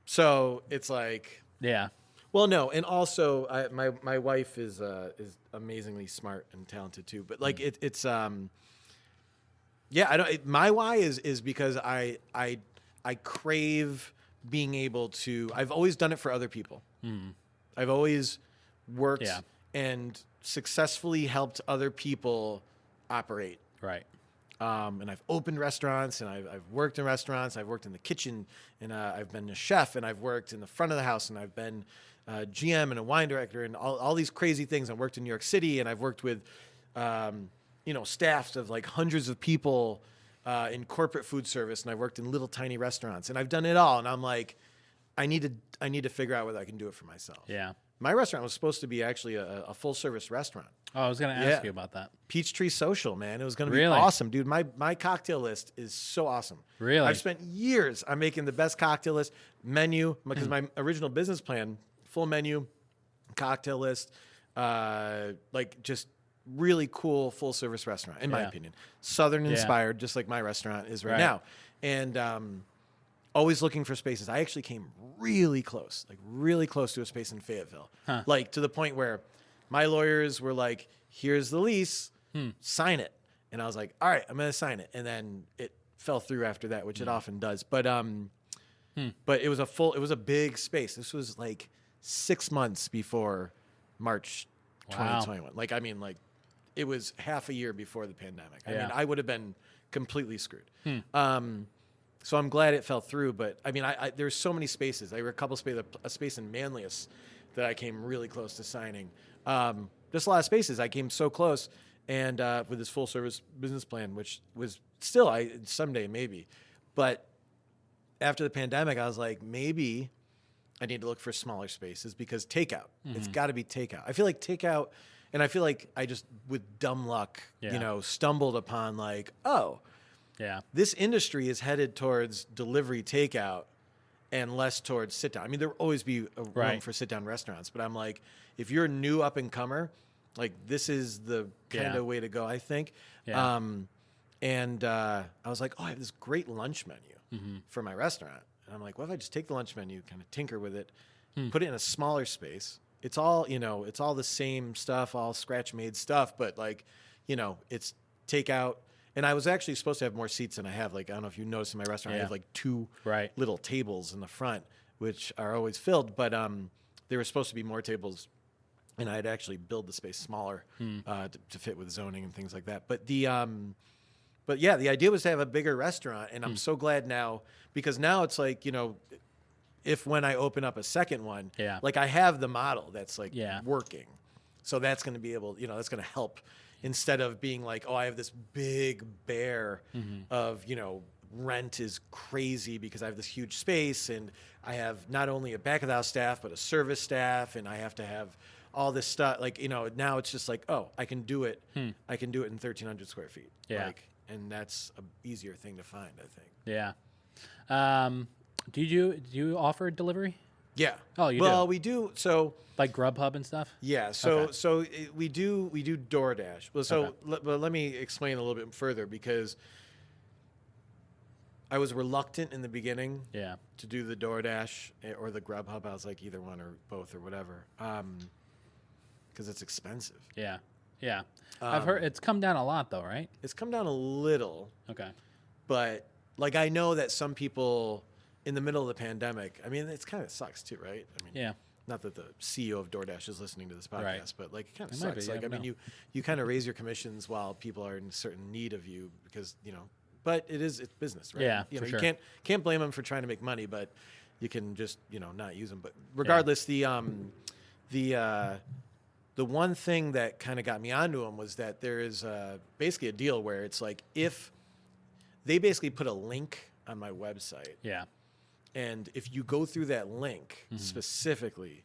So it's like, yeah. Well, no, and also my wife is amazingly smart and talented too. But my why is because I crave being able to. I've always done it for other people. Mm. I've always worked and successfully helped other people operate. Right. And I've opened restaurants, and I've worked in restaurants. I've worked in the kitchen, and I've been a chef, and I've worked in the front of the house, and I've been a GM and a wine director, and all these crazy things. I worked in New York City, and I've worked with, staffs of like hundreds of people in corporate food service, and I've worked in little tiny restaurants, and I've done it all. And I'm like, I need to figure out whether I can do it for myself. Yeah. My restaurant was supposed to be actually a full service restaurant. Oh, I was going to ask you about that. Peachtree Social, man. It was going to be awesome, dude. My cocktail list is so awesome. Really? I've spent years on making the best cocktail list, menu, because my original business plan, full menu, cocktail list, just really cool full service restaurant, in my opinion. Southern inspired, just like my restaurant is right now. And always looking for spaces. I actually came really close to a space in Fayetteville. Huh. To the point where my lawyers were like, here's the lease, sign it. And I was like, all right, I'm going to sign it. And then it fell through after that, which it often does. But it was a big space. This was like 6 months before March Wow. 2021. Like, I mean, like, it was half a year before the pandemic. I Yeah. mean, I would have been completely screwed. So I'm glad it fell through. But I mean, there's so many spaces. There were a space in Manlius that I came really close to signing. Just a lot of spaces. I came so close, and with this full service business plan, which was still someday maybe, but after the pandemic, I was like, maybe I need to look for smaller spaces because takeout. It's got to be takeout. I feel like takeout, and I feel like I just, with dumb luck, stumbled upon like, oh, Yeah. this industry is headed towards delivery takeout and less towards sit down. I mean, there will always be a room Right. for sit down restaurants, but I'm like, if you're a new up and comer, like this is the kind of way to go, I think. Yeah. And I was like, oh, I have this great lunch menu for my restaurant. And I'm like, what if I just take the lunch menu, kind of tinker with it, put it in a smaller space. It's all, it's all the same stuff, all scratch made stuff, but like, it's takeout. And I was actually supposed to have more seats than I have. Like, I don't know if you noticed in my restaurant, I have like two little tables in the front, which are always filled. But there were supposed to be more tables, and I had actually built the space smaller to fit with zoning and things like that. But but yeah, the idea was to have a bigger restaurant, and I'm so glad now, because now it's like, if when I open up a second one, like I have the model that's like working. So that's going to be able, that's going to help. Instead of being like, oh, I have this big bear of, rent is crazy because I have this huge space and I have not only a back of the house staff, but a service staff, and I have to have all this stuff. Like, now it's just like, oh, I can do it. I can do it in 1,300 square feet. Yeah. Like, and that's an easier thing to find, I think. Yeah. Do you offer delivery? Yeah. Oh, you do? Well, we do. So Like Grubhub and stuff? yeah. We do DoorDash. Well, so let me explain a little bit further, because I was reluctant in the beginning to do the DoorDash or the Grubhub. I was like, either one or both or whatever, because it's expensive. Yeah. Yeah. I've heard it's come down a lot though, right? It's come down a little. Okay. But like, I know that some people in the middle of the pandemic, I mean, it's kind of sucks too, right? I mean, not that the CEO of DoorDash is listening to this podcast, but like, it kind of sucks. Like, I mean, you kind of raise your commissions while people are in certain need of you because, but it's business, right? Yeah, you sure. can't blame them for trying to make money, but you can just, not use them. But regardless, the one thing that kind of got me onto them was that there is basically a deal where it's like, if they basically put a link on my website. Yeah. And if you go through that link specifically,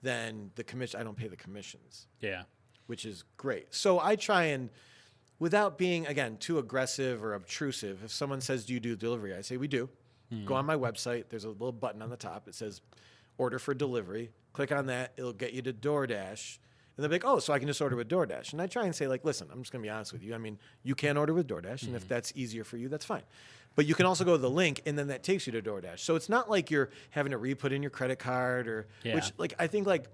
then I don't pay the commissions. Yeah. Which is great. So I try and, without being, again, too aggressive or obtrusive, if someone says, do you do delivery? I say, we do. Go on my website. There's a little button on the top. It says order for delivery. Click on that. It'll get you to DoorDash. And they'll be like, oh, so I can just order with DoorDash. And I try and say, like, listen, I'm just going to be honest with you. I mean, you can order with DoorDash, and if that's easier for you, that's fine. But you can also go to the link, and then that takes you to DoorDash. So it's not like you're having to re-put in your credit card which, like, I think, like,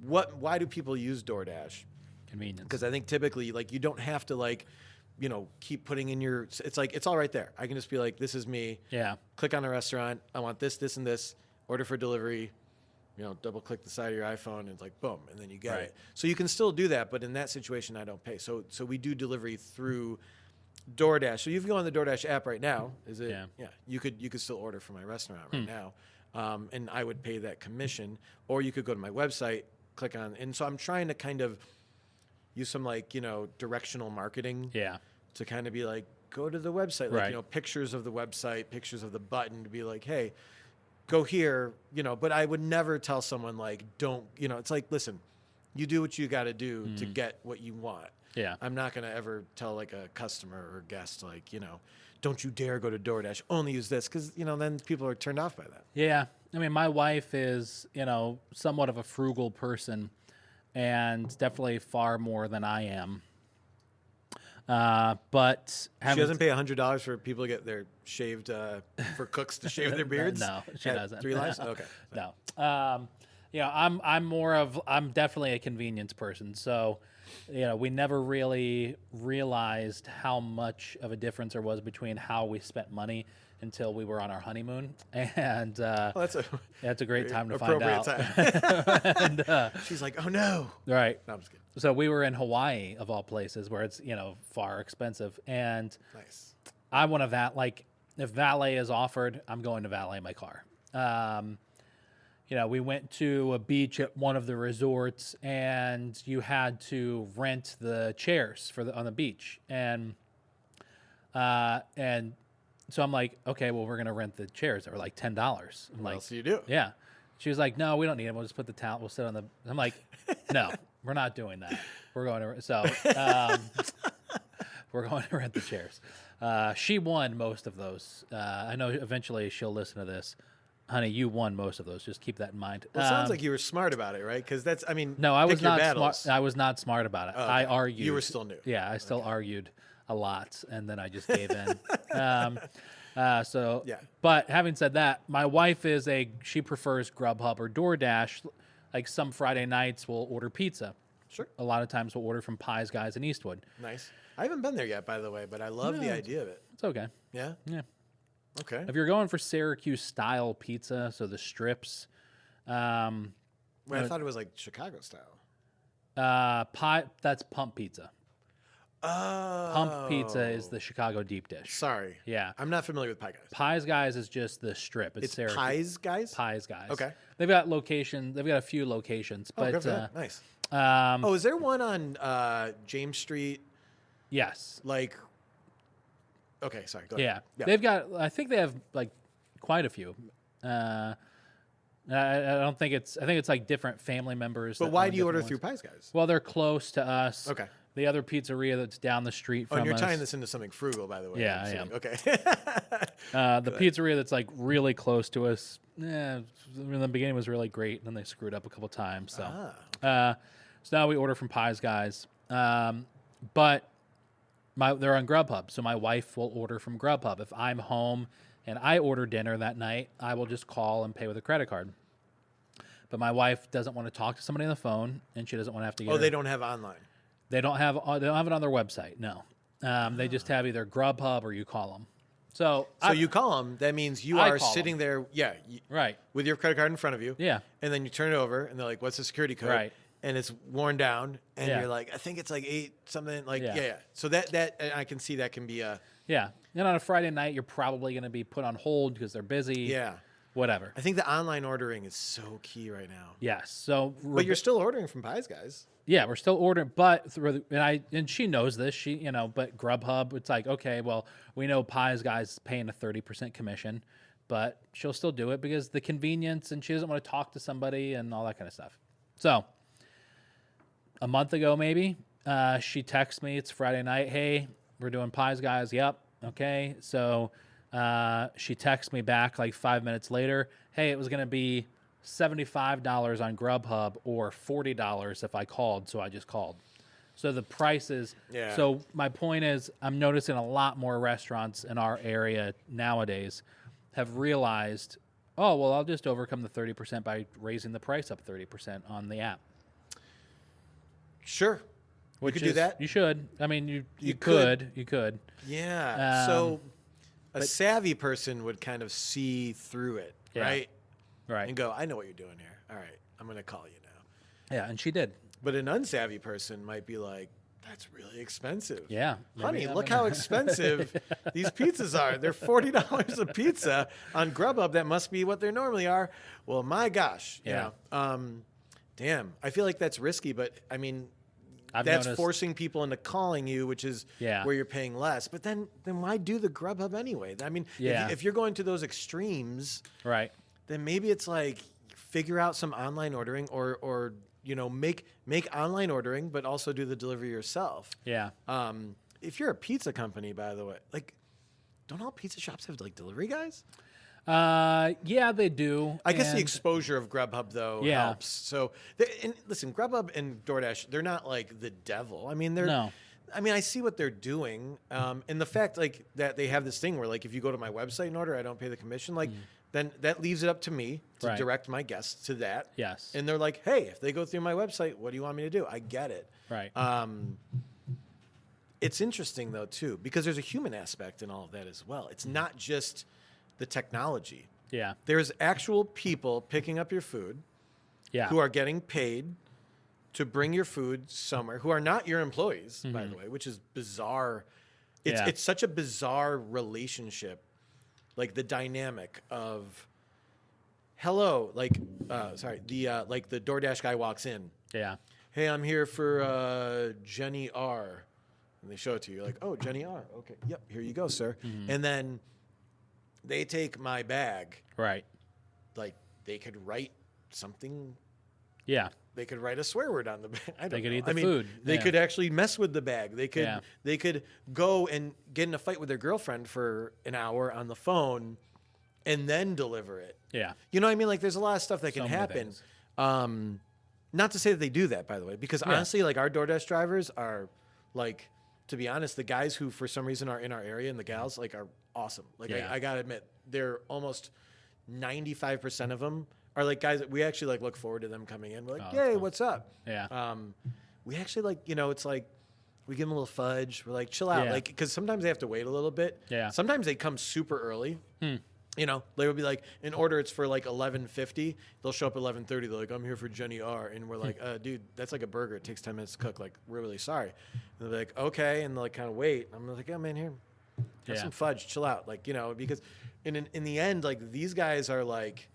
why do people use DoorDash? Convenience. Because I think typically, like, you don't have to, like, keep putting in it's like, it's all right there. I can just be like, this is me. Yeah. Click on a restaurant. I want this, this, and this. Order for delivery. Double click the side of your iPhone, and it's like, boom, and then you get it. So you can still do that, but in that situation, I don't pay. So we do delivery through DoorDash. So you can go on the DoorDash app right now. Yeah. You could still order from my restaurant right now, and I would pay that commission. Or you could go to my website, click on, and so I'm trying to kind of use some, like, directional marketing. Yeah. To kind of be like, go to the website, like, pictures of the website, pictures of the button, to be like, hey, go here, but I would never tell someone, like, don't, it's like, listen, you do what you got to do to get what you want. Yeah. I'm not going to ever tell, like, a customer or guest, like, don't you dare go to DoorDash, only use this, because, then people are turned off by that. Yeah. I mean, my wife is, somewhat of a frugal person, and definitely far more than I am. But she doesn't pay $100 for people to get their shaved for cooks to shave their beards. No, she doesn't. 3 Lives. Okay. No. I'm definitely a convenience person. So, we never really realized how much of a difference there was between how we spent money until we were on our honeymoon, and That's a great time to find appropriate out. time. And, She's like, oh no. right. No, I'm just kidding. So we were in Hawaii, of all places, where it's far expensive, and Nice. I want to like if valet is offered, I'm going to valet my car. We went to a beach at one of the resorts, and you had to rent the chairs on the beach, and so I'm like, okay, well, we're gonna rent the chairs. They were like $10. I'm What like, else do you do? yeah. She was like, no, we don't need them. We'll just put the towel. We'll sit on the. I'm like, no, we're not doing that. We're going to we're going to rent the chairs. She won most of those. I know eventually she'll listen to this. Honey, you won most of those. Just keep that in mind. Well, it sounds like you were smart about it, right? Because no, I was pick your not battles. smart. I was not smart about it. Oh, okay. I argued. You were still new. Yeah, I still argued a lot, and then I just gave in. Yeah. But having said that, my wife she prefers Grubhub or DoorDash. Like some Friday nights, we'll order pizza. Sure. A lot of times we'll order from Pies Guys in Eastwood. Nice. I haven't been there yet, by the way, but I love the idea of it. It's okay. Yeah? Yeah. Okay. If you're going for Syracuse style pizza, so the strips, Wait, I thought it was like Chicago style. that's Pump Pizza. Oh. Pump Pizza is the Chicago deep dish. Sorry. Yeah. I'm not familiar with Pie Guys. Pies Guys is just the strip. It's Syracuse. Pies Guys? Pies Guys. Okay. They've got locations. They've got a few locations, Oh, but good for that. Nice. um, Is there one on James Street? yes, Like, okay, sorry. Go ahead. yeah. They've got. I think they have like quite a few. I don't think it's. I think it's like different family members. But that why own do you order different through ones. Pies Guys? Well, they're close to us. Okay. The other pizzeria that's down the street from And you're us. tying this into something frugal, by the way. Yeah, I'm I assuming. am. Okay. The pizzeria that's like really close to us. In the beginning was really great, and then they screwed up a couple times. So, so now we order from Pies Guys. But they're on Grubhub, so my wife will order from Grubhub. If I'm home and I order dinner that night, I will just call and pay with a credit card. But my wife doesn't want to talk to somebody on the phone, and she doesn't want to have to get. They don't have online. They don't have it on their website. No, they just have either Grubhub or you call them. So You call them. That means you I are call sitting there. Yeah. right, With your credit card in front of you. yeah, And then you turn it over, and they're like, "What's the security code?" Right. And it's worn down, and Yeah. you're like, "I think it's like 8 something." Like, Yeah. yeah. So that and I can see that can be a yeah. And on a Friday night, you're probably going to be put on hold because they're busy. yeah. Whatever. I think the online ordering is so key right now. Yes. So, But you're still ordering from Pies Guys. yeah, we're still ordering, but and she knows this. But Grubhub, it's like, okay, well, we know Pies Guys is paying a 30% commission, but she'll still do it because the convenience, and she doesn't want to talk to somebody and all that kind of stuff. So, a month ago, maybe she texts me. It's Friday night. Hey, we're doing Pies Guys. Yep. Okay. So she texts me back like 5 minutes later. Hey, it was going to be $75 on Grubhub or $40 if I called. So I just called. So the prices. Yeah. So my point is, I'm noticing a lot more restaurants in our area nowadays have realized, oh, well, I'll just overcome the 30% by raising the price up 30% on the app. Sure. You could do that. You should. I mean, you could. could. Yeah. So a savvy person would kind of see through it, Yeah. right? Right. And go, "I know what you're doing here. All right, I'm going to call you now." Yeah, and she did. But an unsavvy person might be like, "That's really expensive." Yeah. Honey, look how expensive these pizzas are. They're $40 a pizza on Grubhub. That must be what they normally are. Well, my gosh. Yeah. Damn. I feel like that's risky, but I mean, I've that's noticed- forcing people into calling you, which is Yeah. where you're paying less. But then why do the Grubhub anyway? I mean, Yeah. if you're going to those extremes, Right. then maybe it's like figure out some online ordering or make online ordering, but also do the delivery yourself. Yeah. If you're a pizza company, by the way, like, don't all pizza shops have like delivery guys? Yeah, they do. I guess the And- exposure of Grubhub though Yeah. helps. So, and listen, Grubhub and DoorDash, they're not like the devil. I mean, No. I see what they're doing, and the fact like that they have this thing where like if you go to my website and order, I don't pay the commission. Like, then that leaves it up to me to Right. direct my guests to that. Yes. And they're like, "Hey, if they go through my website, what do you want me to do?" I get it. Right. It's interesting though too because there's a human aspect in all of that as well. It's not just the technology. Yeah. There's actual people picking up your food Yeah. who are getting paid to bring your food somewhere, who are not your employees, by the way, which is bizarre. It's such a bizarre relationship, like the dynamic of, hello, like, like the DoorDash guy walks in. Yeah. Hey, I'm here for Jenny R. And they show it to you. You're like, oh, Jenny R. Okay, yep, here you go, sir. And then they take my bag. Right. Like, they could write something. Yeah. They could write a swear word on the bag. They could eat the food. They Yeah. could actually mess with the bag. They could go and get in a fight with their girlfriend for an hour on the phone and then deliver it. Yeah. You know what I mean? Like, there's a lot of stuff that can So many happen. things. Not to say that they do that, by the way, because honestly, like, our DoorDash drivers are, like, to be honest, the guys who for some reason are in our area and the gals, like, are awesome. Like, Yeah. I gotta admit, they're almost 95% of them are like guys that we actually like look forward to them coming in. We're like, yay, what's up? Yeah. We actually like, it's like we give them a little fudge. We're like, chill out. Yeah. Like, because sometimes they have to wait a little bit. Yeah. Sometimes they come super early. They will be like, in order it's for like 11:50. They'll show up at 11:30. They're like, I'm here for Jenny R. And we're like, dude, that's like a burger. It takes 10 minutes to cook. Like, we're really sorry. And they're like, okay. And they're like, kind of wait. I'm like, oh man, here, have some fudge. Chill out. Like, because in the end, like, these guys are like,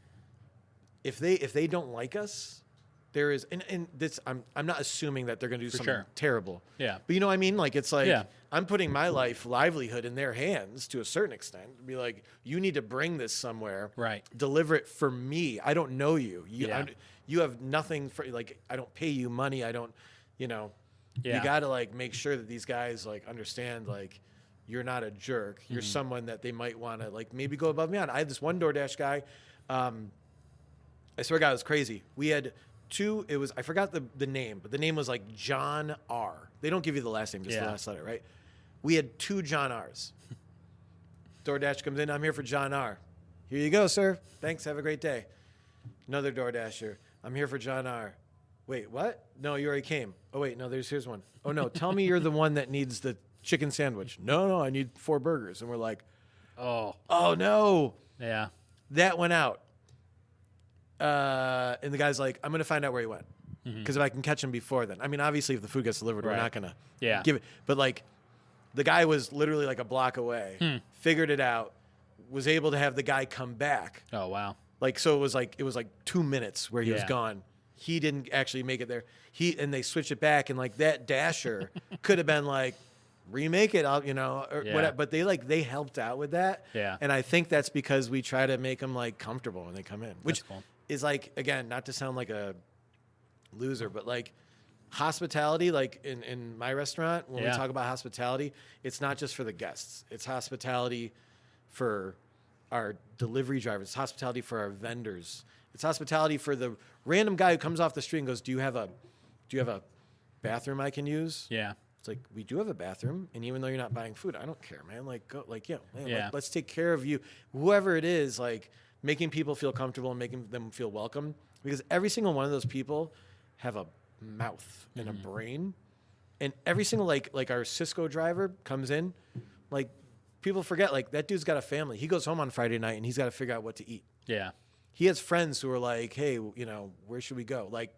if they don't like us, there is, and this, I'm not assuming that they're going to do something terrible. Yeah. But you know what I mean? Like, it's like, Yeah. I'm putting my livelihood in their hands to a certain extent. Be like, you need to bring this somewhere. Right. Deliver it for me. I don't know you. Yeah. You have nothing for, like, I don't pay you money. I don't, you Yeah. got to, like, make sure that these guys, like, understand, like, you're not a jerk. You're someone that they might want to, like, maybe go above and beyond. I had this one DoorDash guy. I swear to God, it was crazy. We had two, I forgot the name, but the name was like John R. They don't give you the last name, just the last letter, right? We had two John R's. DoorDash comes in, I'm here for John R. Here you go, sir. Thanks, have a great day. Another DoorDasher, I'm here for John R. Wait, what? No, you already came. Oh, wait, no, here's one. Oh, no, tell me you're the one that needs the chicken sandwich. No, I need 4 burgers. And we're like, oh no. Yeah. That went out. And the guy's like, I'm going to find out where he went. Because if I can catch him before then. I mean, obviously, if the food gets delivered, we're not going to give it. But, like, the guy was literally like a block away, figured it out, was able to have the guy come back. Oh, wow. Like, so it was like 2 minutes where he was gone. He didn't actually make it there. And they switched it back, and, like, that dasher could have been like, remake it, or whatever. But they helped out with that. Yeah. And I think that's because we try to make them, like, comfortable when they come in, which cool. is, like, again, not to sound like a loser, but, like, hospitality, like in my restaurant, when we talk about hospitality, it's not just for the guests. It's hospitality for our delivery drivers. It's hospitality for our vendors. It's hospitality for the random guy who comes off the street and goes, do you have a bathroom I can use? Yeah. It's like, we do have a bathroom, and even though you're not buying food, I don't care, man. Like, go, like, Yeah. let's take care of you. Whoever it is, like, making people feel comfortable and making them feel welcome, because every single one of those people have a mouth and a brain, and every single, like our Cisco driver comes in, like, people forget, like, that dude's got a family. He goes home on Friday night, and he's got to figure out what to eat. Yeah. He has friends who are like, hey, where should we go? Like,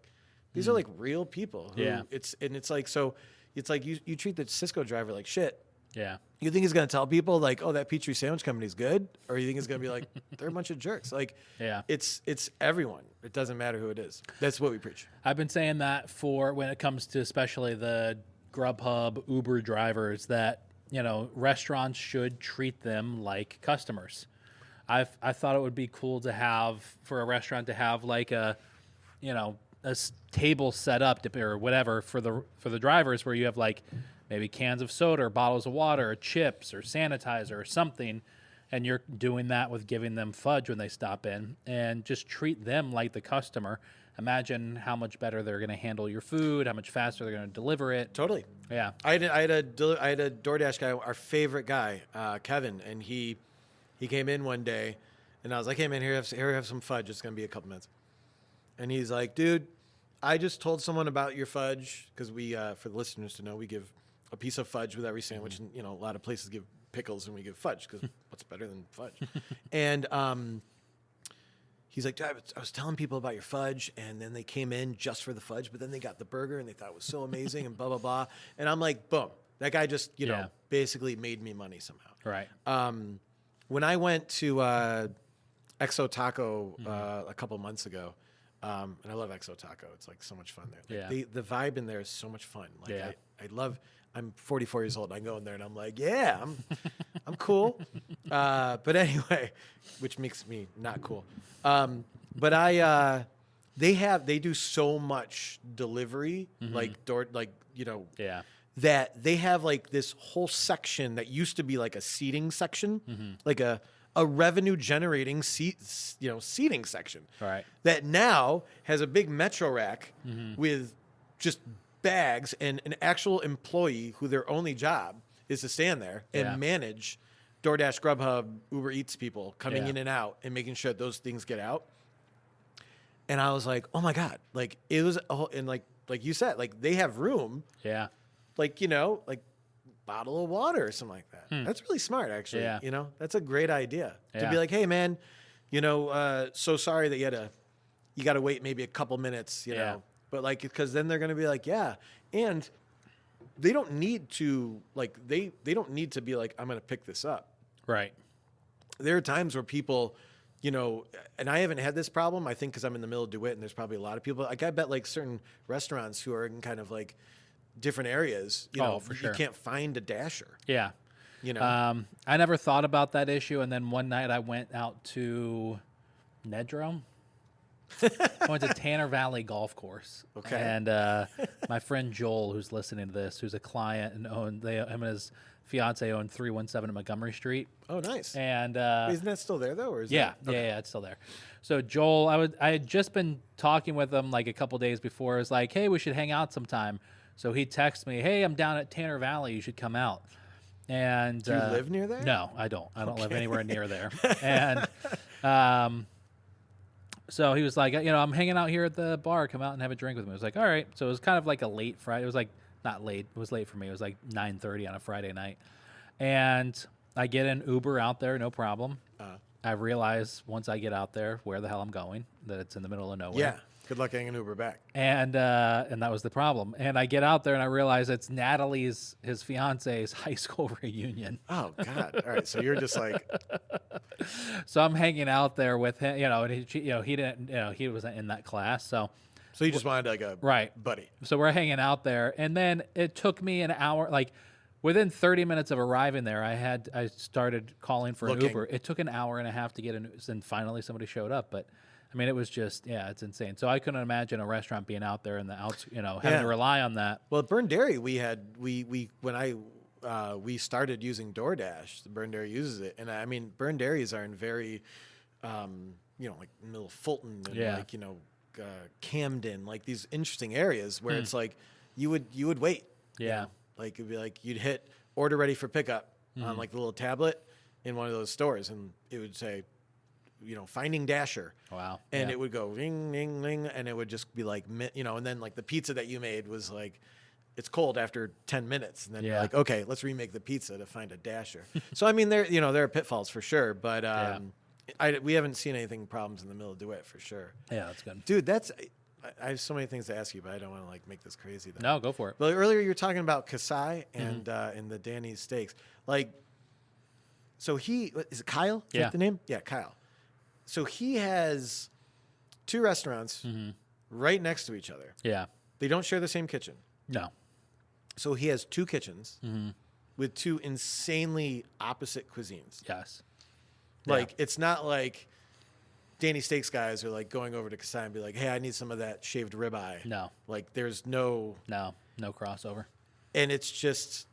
these are, like, real people. Who it's like, so it's like you treat the Cisco driver like shit. Yeah. You think he's going to tell people, like, oh, that Petrie sandwich company's good? Or you think he's going to be like, they're a bunch of jerks? Like, it's everyone. It doesn't matter who it is. That's what we preach. I've been saying that for when it comes to especially the Grubhub, Uber drivers, that, restaurants should treat them like customers. I thought it would be cool to have, for a restaurant to have, like, a table set up or whatever for the drivers, where you have, like, maybe cans of soda or bottles of water or chips or sanitizer or something, and you're doing that with giving them fudge when they stop in, and just treat them like the customer. Imagine how much better they're going to handle your food, how much faster they're going to deliver it. Totally. Yeah. I had a DoorDash guy, our favorite guy, Kevin, and he came in one day, and I was like, hey, man, here have some fudge. It's going to be a couple minutes. And he's like, dude, I just told someone about your fudge, because we, for the listeners to know, we give a piece of fudge with every sandwich, and a lot of places give pickles and we give fudge because what's better than fudge? And he's like, I was telling people about your fudge, and then they came in just for the fudge, but then they got the burger and they thought it was so amazing and blah, blah, blah. And I'm like, boom. That guy just, basically made me money somehow. Right. When I went to Exo Taco a couple months ago, and I love Exo Taco. It's like so much fun there. Like, the vibe in there is so much fun. Like I'm 44 years old. I go in there and I'm like, I'm cool. But anyway, which makes me not cool. But they do so much delivery, that they have like this whole section that used to be like a seating section, like a revenue generating seating section. Right. That now has a big metro rack with just bags and an actual employee who their only job is to stand there and manage DoorDash, Grubhub, Uber Eats people coming in and out and making sure that those things get out. And I was like, oh my God, like it was a whole, and like you said, like they have room. Yeah. Like, bottle of water or something like that. That's really smart, actually. Yeah. That's a great idea to be like, hey man, so sorry that you got to wait maybe a couple minutes, you know, but like, because then they're going to be like, and they don't need to they don't need to be like, I'm going to pick this up. Right. There are times where people, and I haven't had this problem, I think, because I'm in the middle of DeWitt and there's probably a lot of people. Like I bet like certain restaurants who are in kind of like different areas, for sure. You can't find a dasher. Yeah. I never thought about that issue. And then one night I went out to Nedrome. I went to Tanner Valley Golf Course. Okay. And my friend Joel, who's listening to this, who's a client and him and his fiance own 317 at Montgomery Street. Oh, nice. And isn't that still there though, or is that? Yeah, it's still there. So Joel, I had just been talking with him like a couple days before. It was like, hey, we should hang out sometime. So he texted me, hey, I'm down at Tanner Valley. You should come out. And do you live near there? No, I don't. I don't live anywhere near there. And so he was like, I'm hanging out here at the bar. Come out and have a drink with me. I was like, all right. So it was kind of like a late Friday. It was like not late. It was late for me. It was like 9:30 on a Friday night. And I get an Uber out there, no problem. I realize once I get out there where the hell I'm going, that it's in the middle of nowhere. Yeah. Good luck getting an Uber back. And that was the problem. And I get out there and I realize it's his fiance's high school reunion. Oh God! All right, so you're just like. So I'm hanging out there with him, and he didn't, he wasn't in that class, so. So you just wanted like a buddy. So we're hanging out there, and then it took me an hour, like within 30 minutes of arriving there, I started calling for an Uber. It took an hour and a half to get and finally somebody showed up, but. I mean, it was just, it's insane. So I couldn't imagine a restaurant being out there in the outs, having to rely on that. Well, at Burn Dairy, we started using DoorDash. Burn Dairy uses it, and I mean, Burn Dairies are in very, like middle of Fulton and Camden, like these interesting areas where it's like you would wait. Yeah, like it'd be like you'd hit order ready for pickup on like the little tablet in one of those stores, and it would say. Finding Dasher. Wow. And it would go ring, ring, ring, and it would just be like, and then like the pizza that you made was like, it's cold after 10 minutes. And then you're like, okay, let's remake the pizza to find a Dasher. So, I mean, there are pitfalls for sure, but we haven't seen anything problems in the middle of DeWitt for sure. Yeah, that's good. Dude, I have so many things to ask you, but I don't want to like make this crazy though. No, go for it. But earlier you were talking about Kasai and the Danny's Steaks. Like, so is it Kyle? Is that the name? Yeah, Kyle. So he has two restaurants right next to each other. Yeah. They don't share the same kitchen. No. So he has two kitchens with two insanely opposite cuisines. Yes. Like, it's not like Danny Steaks guys are like going over to Kasai and be like, hey, I need some of that shaved ribeye. No. Like, there's no crossover. And it's just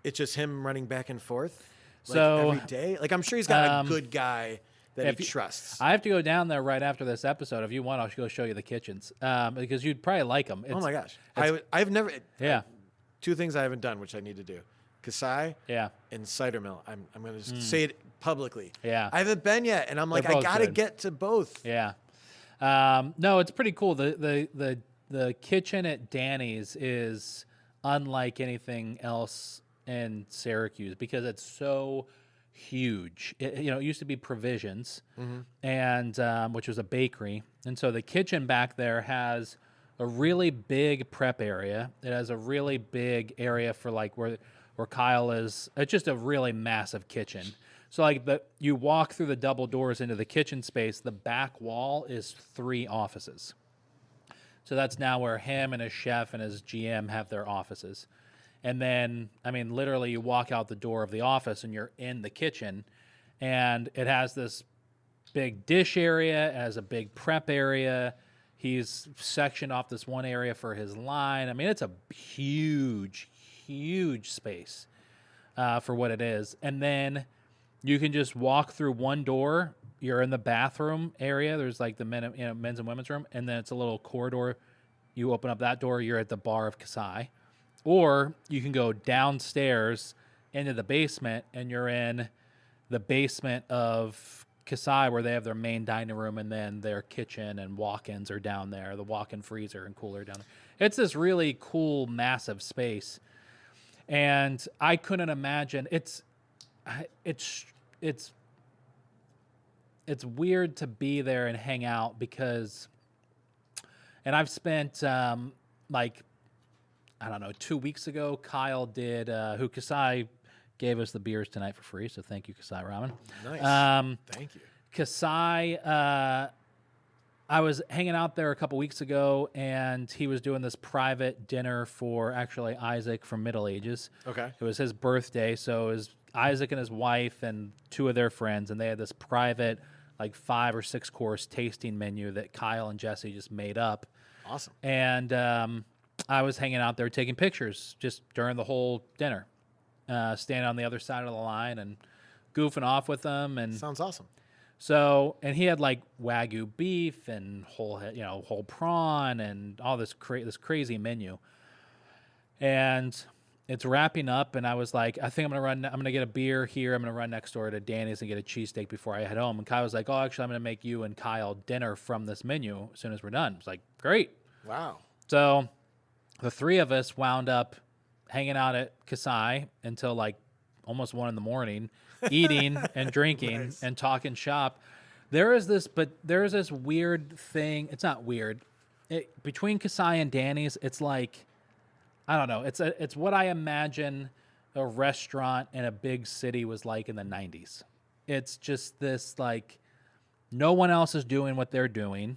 him running back and forth every day. Like, I'm sure he's got a good guy that he trusts. I have to go down there right after this episode. If you want, I'll go show you the kitchens because you'd probably like them. Oh my gosh, I've never. Two things I haven't done, which I need to do: Kasai, and Cider Mill. I'm going to just say it publicly. Yeah, I haven't been yet, and I'm like, I got to get to both. Yeah, no, it's pretty cool. The kitchen at Danny's is unlike anything else in Syracuse because it's so huge. It used to be Provisions, and which was a bakery, and so the kitchen back there has a really big prep area. It has a really big area for like where Kyle is. It's just a really massive kitchen. So like you walk through the double doors into the kitchen space. The back wall is 3 offices. So that's now where him and his chef and his GM have their offices. And then, I mean, literally you walk out the door of the office and you're in the kitchen, and it has this big dish area, it has a big prep area. He's sectioned off this one area for his line. I mean, it's a huge, huge space for what it is. And then you can just walk through one door. You're in the bathroom area. There's like the men's and women's room, and then it's a little corridor. You open up that door, you're at the bar of Kasai. Or you can go downstairs into the basement, and you're in the basement of Kasai, where they have their main dining room, and then their kitchen and walk-ins are down there, the walk-in freezer and cooler down there. It's this really cool, massive space. And I couldn't imagine, it's weird to be there and hang out because, and I've spent like, I don't know, 2 weeks ago, Kyle did, who Kasai gave us the beers tonight for free, so thank you, Kasai Ramen. Nice. Thank you. Kasai, I was hanging out there a couple weeks ago, and he was doing this private dinner for actually Isaac from Middle Ages. Okay. It was his birthday, so it was Isaac and his wife and 2 of their friends, and they had this private, like 5 or 6 course tasting menu that Kyle and Jesse just made up. Awesome. And I was hanging out there taking pictures just during the whole dinner, standing on the other side of the line and goofing off with them. And sounds awesome. so, and he had like Wagyu beef and whole prawn and all this crazy menu. And it's wrapping up, and I was like, I think I'm gonna get a beer here. I'm gonna run next door to Danny's and get a cheesesteak before I head home. And Kyle was like, oh, actually, I'm gonna make you and Kyle dinner from this menu as soon as we're done. I was like, great. Wow. So the 3 of us wound up hanging out at Kasai until like almost 1 a.m, eating and drinking Nice. and talking shop. There is this weird thing. It's not weird. Between Kasai and Danny's, it's like, I don't know. It's what I imagine a restaurant in a big city was like in the 90s. It's just this like, no one else is doing what they're doing.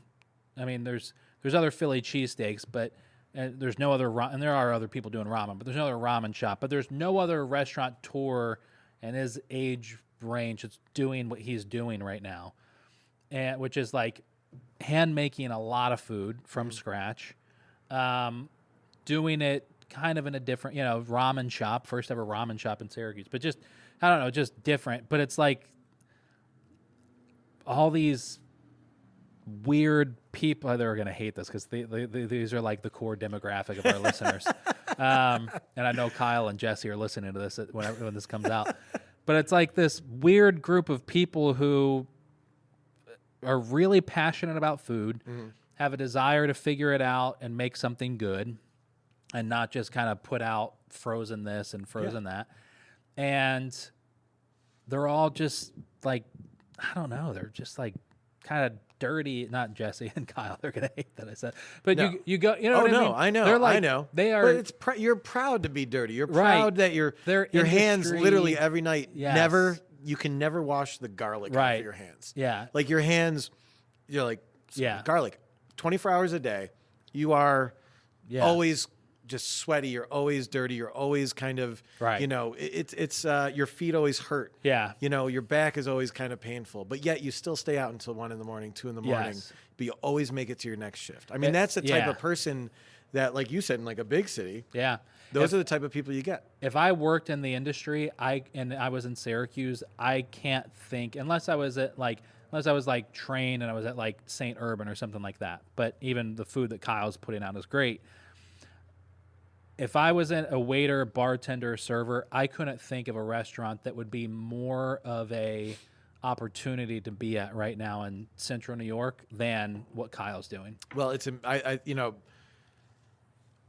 I mean, there's other Philly cheesesteaks, but there's no other, and there are other people doing ramen, but there's no other ramen shop. But there's no other restaurateur in his age range that's doing what he's doing right now, and which is like hand making a lot of food from scratch, doing it kind of in a different, ramen shop, first ever ramen shop in Syracuse, but just, I don't know, just different. But it's like all these weird people. They're going to hate this because these are like the core demographic of our listeners. And I know Kyle and Jesse are listening to this when this comes out. But it's like this weird group of people who are really passionate about food, have a desire to figure it out and make something good, and not just kind of put out frozen this and frozen that. And they're all just like, I don't know, they're just like kind of dirty. Not Jesse and Kyle, they're going to hate that I said. But No. you go, you know what I mean? I know. They're like, I know. They are. But you're proud to be dirty. You're Right. proud that your hands industry- literally every night, Yes. you can never wash the garlic off Right. of your hands. Yeah. Like your hands, you're like, Yeah. garlic, 24 hours a day. You are Yeah. always just sweaty. You're always dirty. You're always kind of, Right. it's your feet always hurt. Yeah. Your back is always kind of painful, but yet you still stay out until 1 a.m, 2 a.m, Yes. but you always make it to your next shift. I mean, that's the type yeah. of person that, like you said, in like a big city, Yeah. those are the type of people you get. If I worked in the industry, I was in Syracuse, I can't think, unless I was like trained and I was at like St. Urban or something like that. But even the food that Kyle's putting out is great. If I was a waiter, bartender, server, I couldn't think of a restaurant that would be more of a opportunity to be at right now in Central New York than what Kyle's doing. Well,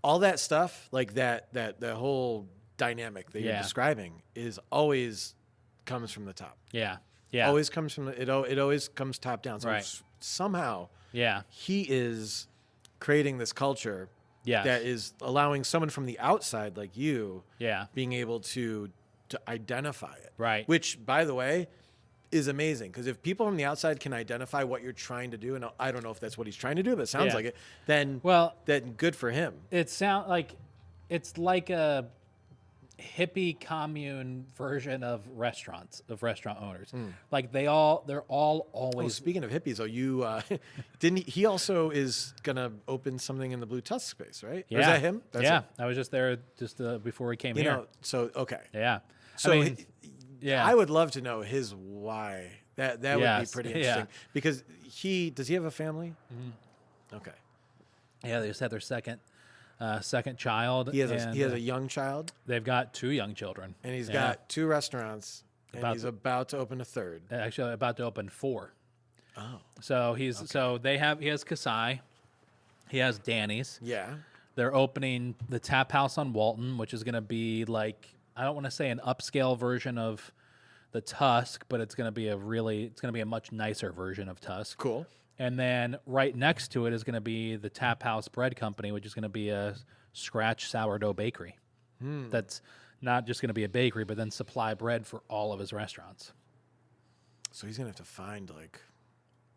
all that stuff, like that whole dynamic that you're Yeah. describing is always comes from the top. Yeah. Yeah. Always comes from it always comes top down. So Right. somehow Yeah. he is creating this culture Yes. that is allowing someone from the outside like you Yeah. being able to identify it. Right. Which, by the way, is amazing, because if people from the outside can identify what you're trying to do, and I don't know if that's what he's trying to do, but it sounds Yeah. like it, then good for him. It's like a hippie commune version of restaurant owners. Like they're all Oh, always speaking of hippies, you didn't he also is gonna open something in the Blue Tusk space, right? Yeah. Or is that him? That's yeah. him. I was just there before we came You here. know, so okay. Yeah. So I mean, yeah. I would love to know his why. That would be Yes, pretty yeah. interesting, because does he have a family? Okay. Yeah, they just had their second child. He has and, a young child, they've got 2 young children. and he's Yeah. got 2 restaurants, and About he's about to open a third. Actually about to open 4. Oh, So he has Kasai, he has Danny's. yeah. They're opening the Tap House on Walton, which is going to be like, I don't want to say an upscale version of the Tusk, but it's going to be a much nicer version of Tusk. Cool. And then right next to it is going to be the Tap House Bread Company, which is going to be a scratch sourdough bakery. That's not just going to be a bakery, but then supply bread for all of his restaurants. So he's gonna have to find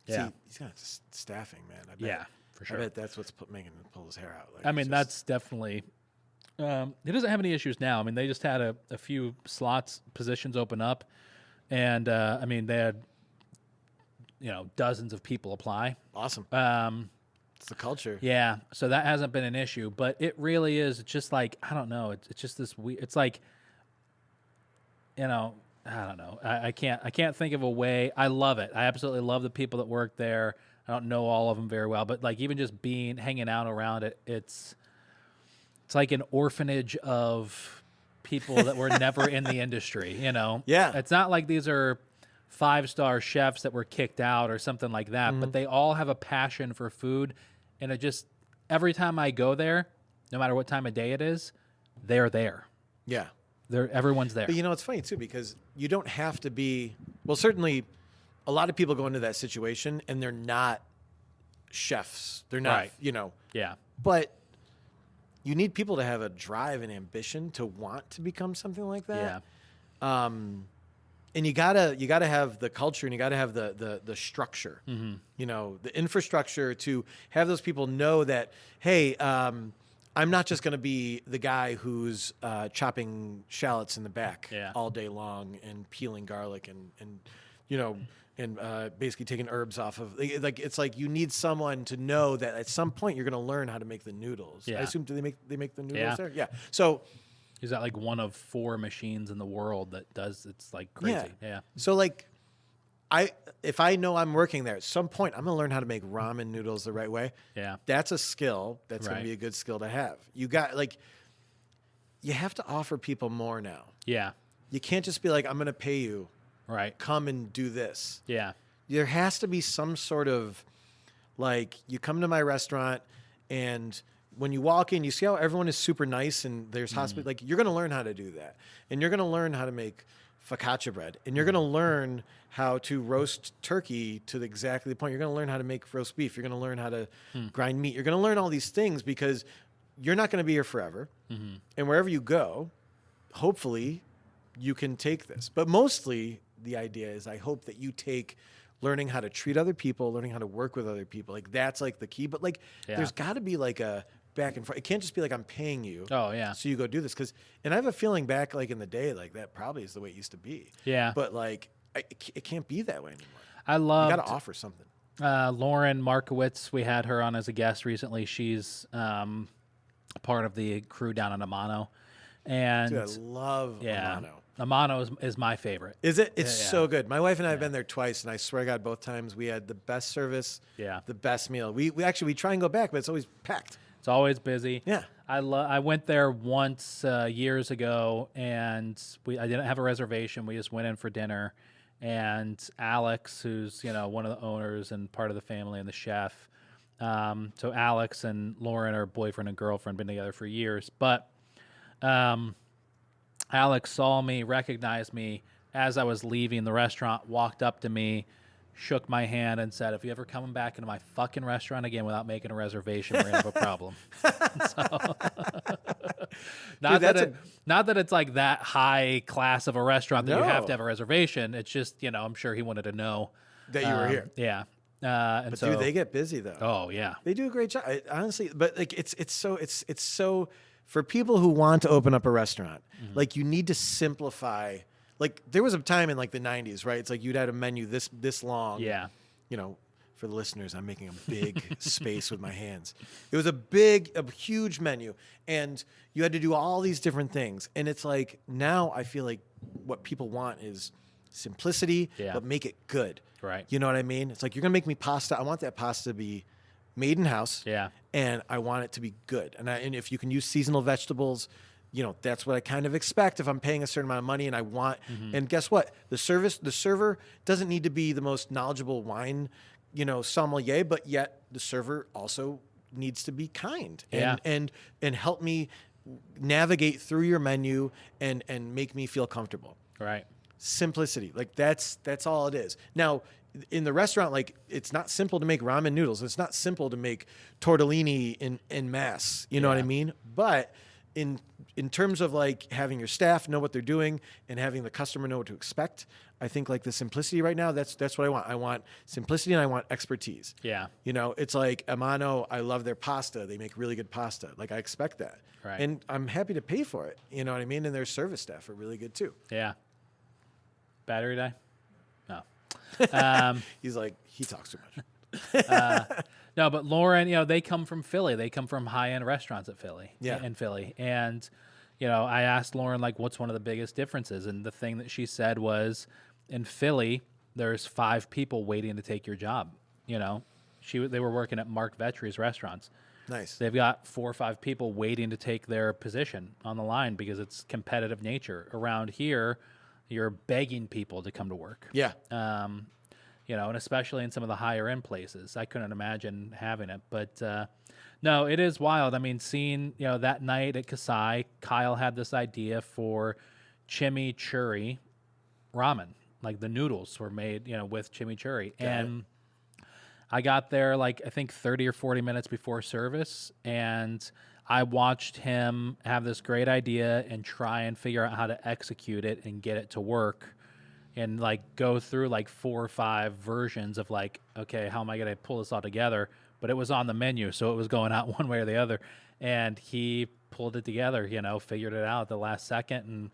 Yeah. he's gonna have to staffing, man. I bet. Yeah, for sure. I bet that's what's making him pull his hair out. Like, I mean, it's that's definitely. He doesn't have any issues now. I mean, they just had a few positions open up, and I mean, they had dozens of people apply. awesome. It's the culture. Yeah, so that hasn't been an issue, but it really is just like, I don't know. It's just this weird. It's like, I don't know. I can't think of a way. I love it. I absolutely love the people that work there. I don't know all of them very well, but like even just hanging out around it, it's like an orphanage of people that were never in the industry. Yeah. It's not like these are 5-star chefs that were kicked out or something like that, but they all have a passion for food, and it just every time I go there, no matter what time of day it is, they're there. Yeah. Everyone's there. But it's funny too, because you don't have to be. Well, certainly, a lot of people go into that situation and they're not chefs. They're not. Right. Yeah. But you need people to have a drive and ambition to want to become something like that. Yeah. And you gotta have the culture, and you gotta have the structure. The infrastructure to have those people know that, hey, I'm not just gonna be the guy who's chopping shallots in the back all day long and peeling garlic and basically taking herbs off of, like, it's like you need someone to know that at some point you're gonna learn how to make the noodles. Yeah. I assume they make the noodles Yeah. there? Yeah. So Is that like one of 4 machines in the world that does? It's like crazy. Yeah. So like, if I know I'm working there, at some point I'm gonna learn how to make ramen noodles the right way. Yeah. That's a skill. That's gonna Right. be a good skill to have. You have to offer people more now. Yeah. You can't just be like, I'm gonna pay you, Right. come and do this. Yeah. There has to be some sort of, like, you come to my restaurant, and when you walk in, you see how everyone is super nice and there's hospitality. Like, you're going to learn how to do that. And you're going to learn how to make focaccia bread. And you're going to learn how to roast turkey to exactly the point. You're going to learn how to make roast beef. You're going to learn how to grind meat. You're going to learn all these things, because you're not going to be here forever. And wherever you go, hopefully you can take this. But mostly the idea is, I hope that you take learning how to treat other people, learning how to work with other people. Like, that's like the key. But like, there's got to be like a back and forth. It can't just be like, I'm paying you. Oh, yeah. So you go do this. And I have a feeling back like in the day, like that probably is the way it used to be. Yeah. But like, it can't be that way anymore. I You love. got to offer something. Lauren Markowitz, we had her on as a guest recently. She's part of the crew down in Amano. And Dude, I love Amano. Amano is my favorite. Is it? It's Yeah. so good. My wife and I have been there twice, and I swear to God, both times we had the best service, the best meal. We try and go back, but it's always packed. It's always busy. Yeah. I went there once years ago, and I didn't have a reservation. We just went in for dinner, and Alex, who's one of the owners and part of the family and the chef. So Alex and Lauren are boyfriend and girlfriend, been together for years, but Alex saw me, recognized me as I was leaving the restaurant, walked up to me, shook my hand, and said, "If you ever come back into my fucking restaurant again without making a reservation, we're gonna have a problem." So, not that it's like that high class of a restaurant that you have to have a reservation. It's just, I'm sure he wanted to know that you were here. Yeah. But dude, they get busy though. Oh yeah, they do a great job. Honestly, but like it's so for people who want to open up a restaurant, like you need to simplify. Like there was a time in like the 90s, right? It's like you'd had a menu this long. Yeah. For the listeners, I'm making a big space with my hands. It was a huge menu, and you had to do all these different things. And it's like now I feel like what people want is simplicity, but make it good. Right. You know what I mean? It's like, you're going to make me pasta. I want that pasta to be made in house. Yeah. And I want it to be good. And if you can use seasonal vegetables, that's what I kind of expect if I'm paying a certain amount of money and I want. And guess what? The server doesn't need to be the most knowledgeable wine, sommelier, but yet the server also needs to be kind and help me navigate through your menu and make me feel comfortable. Right. Simplicity. Like that's all it is. Now, in the restaurant, like it's not simple to make ramen noodles. It's not simple to make tortellini in mass. You know what I mean? But in terms of like having your staff know what they're doing and having the customer know what to expect, I think like the simplicity right now, that's what I want. I want simplicity and I want expertise. Yeah. It's like Amano, I love their pasta. They make really good pasta. Like I expect that. Right. And I'm happy to pay for it. You know what I mean? And their service staff are really good too. Yeah. Battery die? No. He's like, he talks too much. No, but Lauren, they come from Philly. They come from high-end restaurants in Philly. And, I asked Lauren, like, what's one of the biggest differences? And the thing that she said was, in Philly, there's 5 people waiting to take your job. They were working at Mark Vetri's restaurants. Nice. They've got 4 or 5 people waiting to take their position on the line because it's competitive nature. Around here, you're begging people to come to work. Yeah. And especially in some of the higher end places. I couldn't imagine having it. But no, it is wild. I mean, seeing, that night at Kasai, Kyle had this idea for chimichurri ramen. Like the noodles were made, with chimichurri. And I got there like I think 30 or 40 minutes before service, and I watched him have this great idea and try and figure out how to execute it and get it to work, and like go through like 4 or 5 versions of like, okay, how am I going to pull this all together? But it was on the menu, so it was going out one way or the other. And he pulled it together, figured it out at the last second, and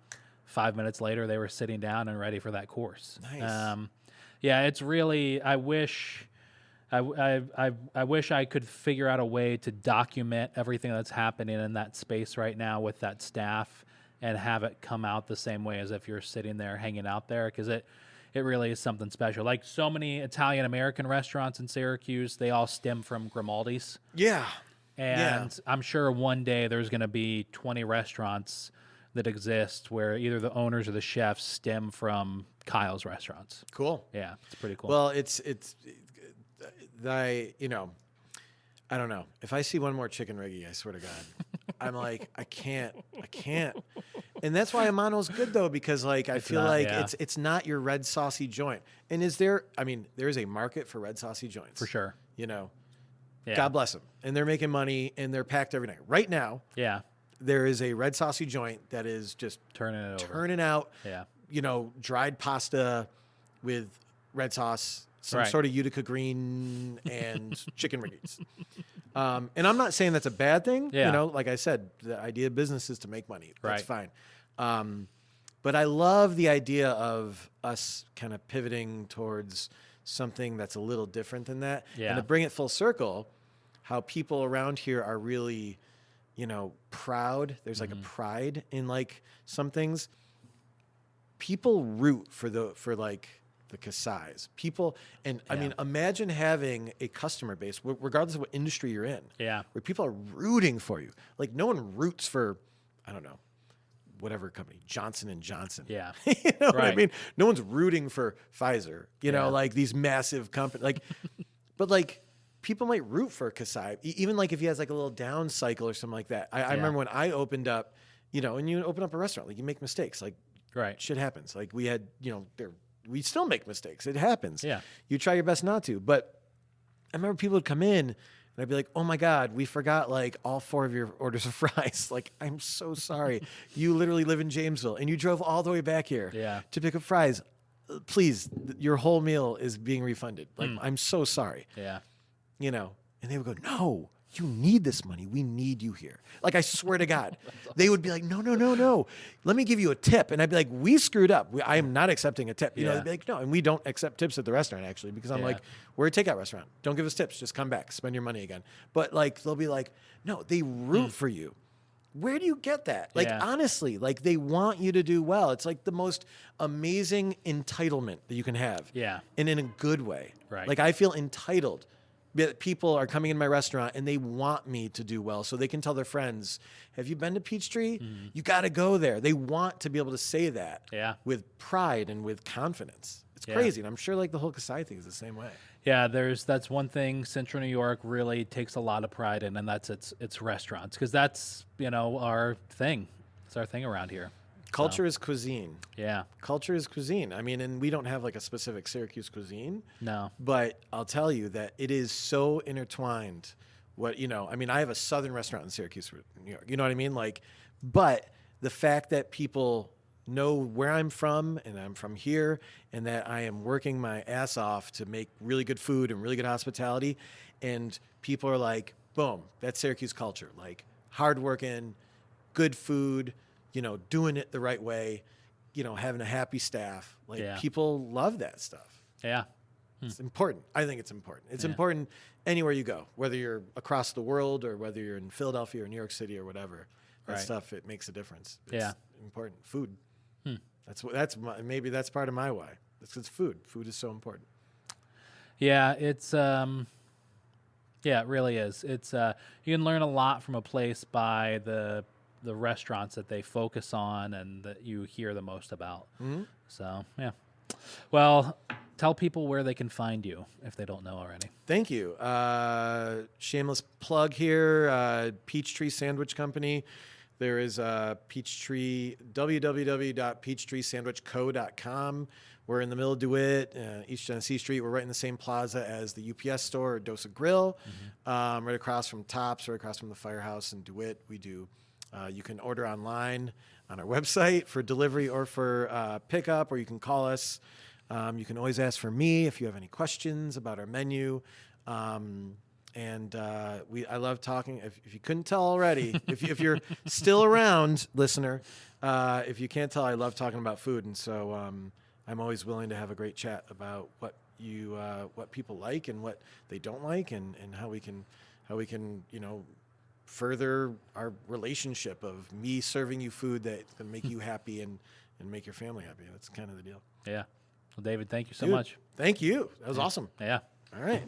5 minutes later they were sitting down and ready for that course. Nice. Yeah, it's really, I wish I could figure out a way to document everything that's happening in that space right now with that staff and have it come out the same way as if you're sitting there hanging out there, because it really is something special. Like so many Italian-American restaurants in Syracuse, they all stem from Grimaldi's. Yeah. And I'm sure one day there's going to be 20 restaurants that exist where either the owners or the chefs stem from Kyle's restaurants. Cool. Yeah, it's pretty cool. Well, I don't know. If I see one more chicken riggy, I swear to God, I'm like, I can't. And that's why Amano's good though, because like I feel like it's not your red saucy joint. And there is a market for red saucy joints. For sure. Yeah. God bless them. And they're making money and they're packed every night. Right now, there is a red saucy joint that is just turning out, dried pasta with red sauce, some sort of Utica green and chicken riggies. And I'm not saying that's a bad thing. Like I said, the idea of business is to make money. That's fine. But I love the idea of us kind of pivoting towards something that's a little different than that. Yeah. And to bring it full circle, how people around here are really, proud. There's like a pride in like some things. People root for the Kasai's. People, and I mean, imagine having a customer base, regardless of what industry you're in, where people are rooting for you. Like no one roots for, I don't know, whatever company, Johnson & Johnson. Yeah. You know what I mean? No one's rooting for Pfizer, like these massive companies. Like, but like people might root for Kasai, even like if he has like a little down cycle or something like that. I remember when I opened up and you open up a restaurant, like you make mistakes, like Right. shit happens. Like we had, we still make mistakes. It happens. Yeah. You try your best not to. But I remember people would come in and I'd be like, oh my God, we forgot like all 4 of your orders of fries. Like, I'm so sorry. You literally live in Jamesville and you drove all the way back here to pick up fries. Please, your whole meal is being refunded. Like, I'm so sorry. Yeah. And they would go, no, you need this money. We need you here. Like, I swear to God, they would be like, no. Let me give you a tip. And I'd be like, we screwed up. I am not accepting a tip. They'd be like, no. And we don't accept tips at the restaurant, actually, because I'm like, we're a takeout restaurant. Don't give us tips. Just come back. Spend your money again. But like, they'll be like, no, they root for you. Where do you get that? Like, honestly, like they want you to do well. It's like the most amazing entitlement that you can have. Yeah. And in a good way. Right. Like, I feel entitled. People are coming in my restaurant and they want me to do well so they can tell their friends, have you been to Peachtree? You got to go there. They want to be able to say that with pride and with confidence. It's crazy. And I'm sure like the whole Kasai thing is the same way. Yeah, that's one thing Central New York really takes a lot of pride in, and that's its restaurants, because that's, our thing. It's our thing around here. Culture is cuisine. Yeah. Culture is cuisine. I mean, and we don't have like a specific Syracuse cuisine. No. But I'll tell you that it is so intertwined. I mean, I have a southern restaurant in Syracuse, New York. You know what I mean? Like, but the fact that people know where I'm from and I'm from here and that I am working my ass off to make really good food and really good hospitality, and people are like, boom, that's Syracuse culture. Like, hardworking, good food, doing it the right way, having a happy staff. Like, people love that stuff. Yeah. It's important. I think it's important. It's important anywhere you go, whether you're across the world or whether you're in Philadelphia or New York City or whatever. That stuff, it makes a difference. It's important. Food. Maybe that's part of my why. It's food. Food is so important. Yeah, it's it really is. It's you can learn a lot from a place by the restaurants that they focus on and that you hear the most about. Mm-hmm. So, yeah. Well, tell people where they can find you if they don't know already. Thank you. Shameless plug here. Peachtree Sandwich Company. There is Peachtree, www.peachtreesandwichco.com. We're in the middle of DeWitt, East Genesee Street. We're right in the same plaza as the UPS store, or Dosa Grill, right across from Tops, right across from the Firehouse in DeWitt. We do. You can order online on our website for delivery or for pickup, or you can call us. You can always ask for me if you have any questions about our menu. I love talking. If you couldn't tell already, if you're still around, listener, if you can't tell, I love talking about food, and so I'm always willing to have a great chat about what people like and what they don't like, and how we can further our relationship of me serving you food that can make you happy and make your family happy. That's kind of the deal. Yeah. Well, David, thank you so much. Thank you. That was awesome. Yeah. All right.